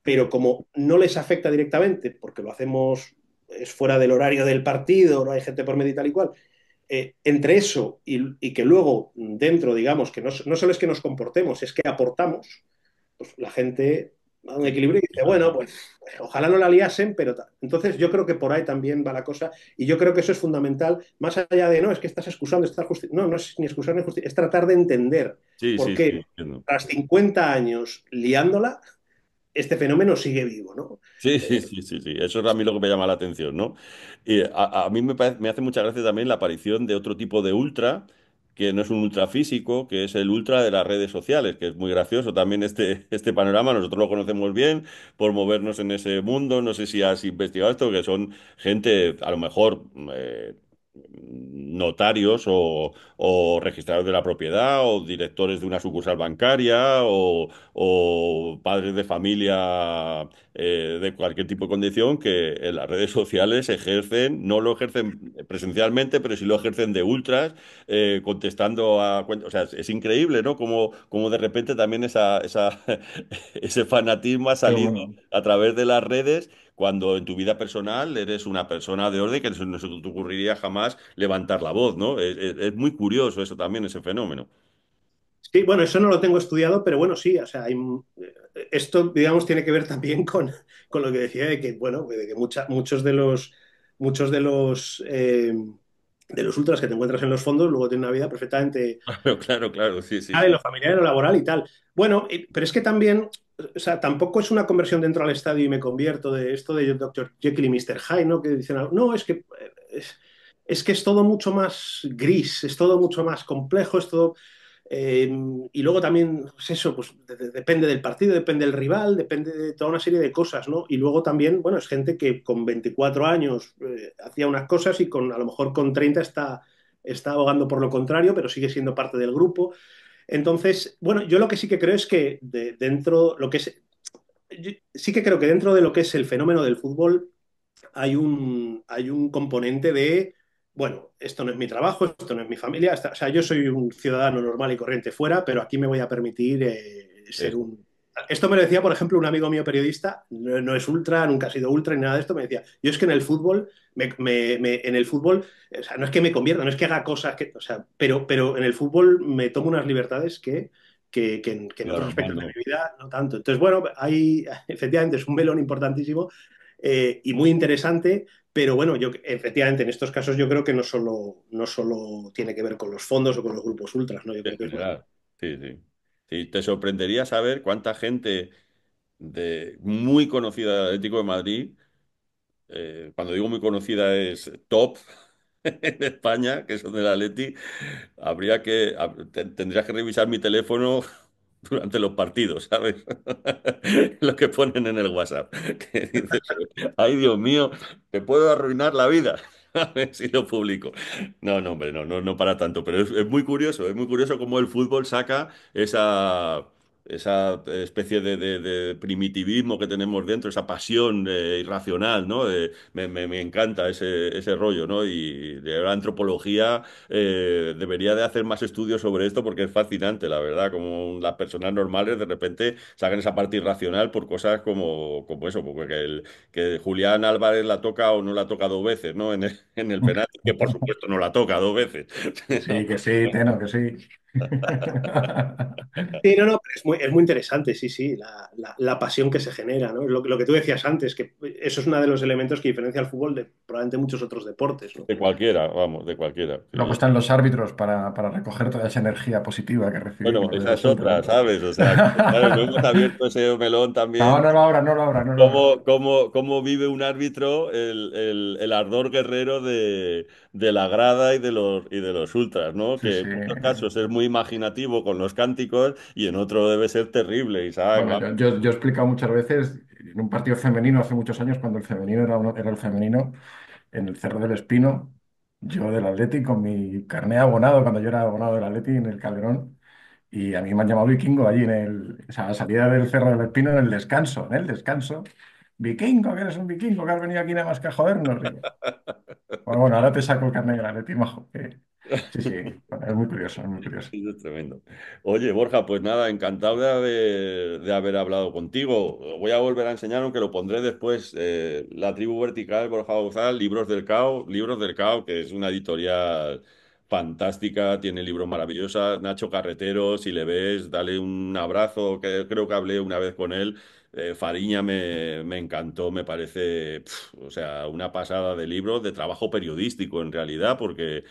pero como no les afecta directamente, porque lo hacemos, es fuera del horario del partido, no hay gente por medio y tal y cual, entre eso y que luego dentro, digamos, que no solo es que nos comportemos, es que aportamos, pues la gente a un Sí, equilibrio y dice, bueno, pues ojalá no la liasen, pero tal. Entonces yo creo que por ahí también va la cosa y yo creo que eso es fundamental, más allá de, no, es que estás excusando, estás no, no es ni excusar ni justicia, es tratar de entender sí, por sí, sí, qué entiendo. tras 50 años liándola, este fenómeno sigue vivo, ¿no? Sí, sí, sí, sí, sí. Eso es a mí lo que me llama la atención, ¿no? Y a mí me hace mucha gracia también la aparición de otro tipo de ultra, que no es un ultra físico, que es el ultra de las redes sociales, que es muy gracioso también este panorama. Nosotros lo conocemos bien por movernos en ese mundo. No sé si has investigado esto, que son gente, a lo mejor, notarios o registradores de la propiedad o directores de una sucursal bancaria o padres de familia de cualquier tipo de condición que en las redes sociales ejercen, no lo ejercen presencialmente, pero sí lo ejercen de ultras, contestando a cuentas. O sea, es increíble, ¿no? Como de repente también ese fanatismo ha Pero salido bueno, a través de las redes. Cuando en tu vida personal eres una persona de orden que no se te ocurriría jamás levantar la voz, ¿no? Es muy curioso eso también, ese fenómeno. Sí, bueno, eso no lo tengo estudiado, pero bueno, sí, o sea, esto, digamos, tiene que ver también con lo que decía de que, bueno, de que muchos de los ultras que te encuentras en los fondos luego tienen una vida perfectamente Claro, claro, claro, sí, sí, en sí. lo familiar, en lo laboral y tal. Bueno, pero es que también, o sea, tampoco es una conversión dentro al estadio y me convierto de esto de Dr. Jekyll y Mr. Hyde, ¿no? Que dicen, no, es que es todo mucho más gris, es todo mucho más complejo, es todo... Eh, y luego también, pues eso, pues depende del partido, depende del rival, depende de toda una serie de cosas, ¿no? Y luego también, bueno, es gente que con 24 años hacía unas cosas y a lo mejor con 30 está abogando por lo contrario, pero sigue siendo parte del grupo. Entonces, bueno, yo lo que sí que creo es que sí que creo que dentro de lo que es el fenómeno del fútbol hay un componente de, bueno, esto no es mi trabajo, esto no es mi familia, o sea, yo soy un ciudadano normal y corriente fuera, pero aquí me voy a permitir ser Eso. un... Esto me lo decía, por ejemplo, un amigo mío periodista, no es ultra, nunca ha sido ultra ni nada de esto, me decía, yo es que en el fútbol, en el fútbol, o sea, no es que me convierta, no es que haga cosas, o sea, pero en el fútbol me tomo unas libertades que en otros Claro, aspectos de no. mi vida no tanto. Entonces, bueno, efectivamente, es un melón importantísimo y muy interesante, Pero bueno, efectivamente en estos casos yo creo que no solo tiene que ver con los fondos o con los grupos ultras, ¿no? Yo creo En que es más. general. Sí, sí. Sí, te sorprendería saber cuánta gente muy conocida del Atlético de Madrid, cuando digo muy conocida es top en España, que son del Atleti, tendrías que revisar mi teléfono durante los partidos, ¿sabes? Lo que ponen en el WhatsApp. Que dices, ay, Dios mío, te puedo arruinar la vida. A ver si lo publico. No, no, hombre, no, no, no para tanto, pero es muy curioso cómo el fútbol saca esa especie de primitivismo que tenemos dentro, esa pasión irracional, ¿no? Me encanta ese rollo, ¿no? Y de la antropología debería de hacer más estudios sobre esto porque es fascinante, la verdad, como las personas normales de repente sacan esa parte irracional por cosas como eso, porque que Julián Álvarez la toca o no la toca dos veces, ¿no? En el penalti, que por supuesto no la toca dos veces. No. Sí, que sí, Teno, que sí. Sí, no, no, pero es muy interesante, sí, sí, la pasión que se genera, ¿no? Lo que tú decías antes, que eso es uno de los elementos que diferencia al fútbol de probablemente muchos otros deportes, ¿no? De cualquiera, vamos, de cualquiera. Luego Sí. están los árbitros para recoger toda esa energía positiva que Bueno, recibimos de esa es los ultras, otra, ¿no? ¿sabes? O sea, claro, no hemos abierto ese melón No, también. no lo abra, no lo abra, no lo abra. ¿Cómo vive un árbitro el ardor guerrero de la grada y de los ultras, ¿no? Sí, Que sí. en muchos casos es muy imaginativo con los cánticos y en otro debe ser terrible, Isaac. Bueno, yo he explicado muchas veces en un partido femenino hace muchos años, cuando el femenino era el femenino, en el Cerro del Espino, yo del Atleti con mi carné abonado, cuando yo era abonado del Atleti en el Calderón, y a mí me han llamado vikingo allí o sea, a la salida del Cerro del Espino en el descanso. Vikingo, que eres un vikingo, que has venido aquí nada más que a jodernos. Bueno, bueno, ahora te saco el carnet del Atleti, majo. Sí, sí, bueno, es muy curioso, es muy curioso. Eso es tremendo. Oye, Borja, pues nada, encantado de haber hablado contigo. Voy a volver a enseñar, aunque lo pondré después, La Tribu Vertical, Borja Gauzal, Libros del Cao, que es una editorial fantástica, tiene libros maravillosos. Nacho Carretero, si le ves, dale un abrazo, que creo que hablé una vez con él. Fariña me encantó, me parece, o sea, una pasada de libros, de trabajo periodístico en realidad, porque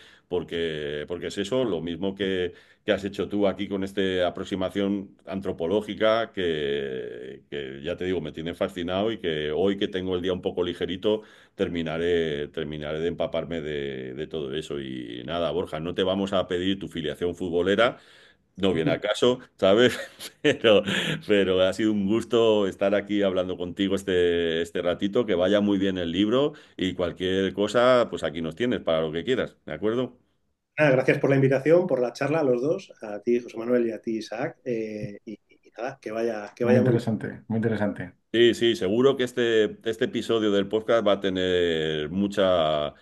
es eso, lo mismo que has hecho tú aquí con esta aproximación antropológica, que ya te digo, me tiene fascinado y que hoy que tengo el día un poco ligerito, terminaré de empaparme de todo eso. Y nada, Borja, no te vamos a pedir tu filiación futbolera. No viene a caso, ¿sabes? Pero, pero ha sido un gusto estar aquí hablando contigo este ratito. Que vaya muy bien el libro y cualquier cosa, pues aquí nos tienes para lo que quieras, ¿de acuerdo? Nada, gracias por la invitación, por la charla a los dos, a ti, José Manuel, y a ti, Isaac, y nada, que vaya muy bien. Muy interesante. Sí, sí, seguro que este episodio del podcast va a tener mucha...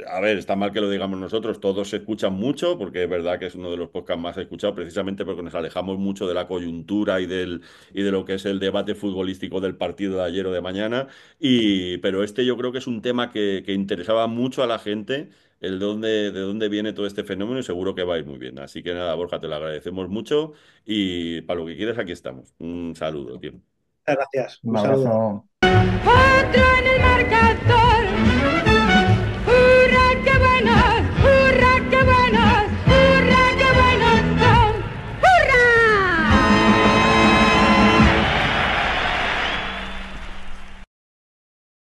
A ver, está mal que lo digamos nosotros, todos se escuchan mucho, porque es verdad que es uno de los podcasts más escuchados, precisamente porque nos alejamos mucho de la coyuntura y de lo que es el debate futbolístico del partido de ayer o de mañana. Pero este yo creo que es un tema que interesaba mucho a la gente, de dónde viene todo este fenómeno, y seguro que va a ir muy bien. Así que nada, Borja, te lo agradecemos mucho y para lo que quieras, aquí estamos. Un saludo, tío. Muchas gracias. Un Un saludo. abrazo. Otro en el marcador.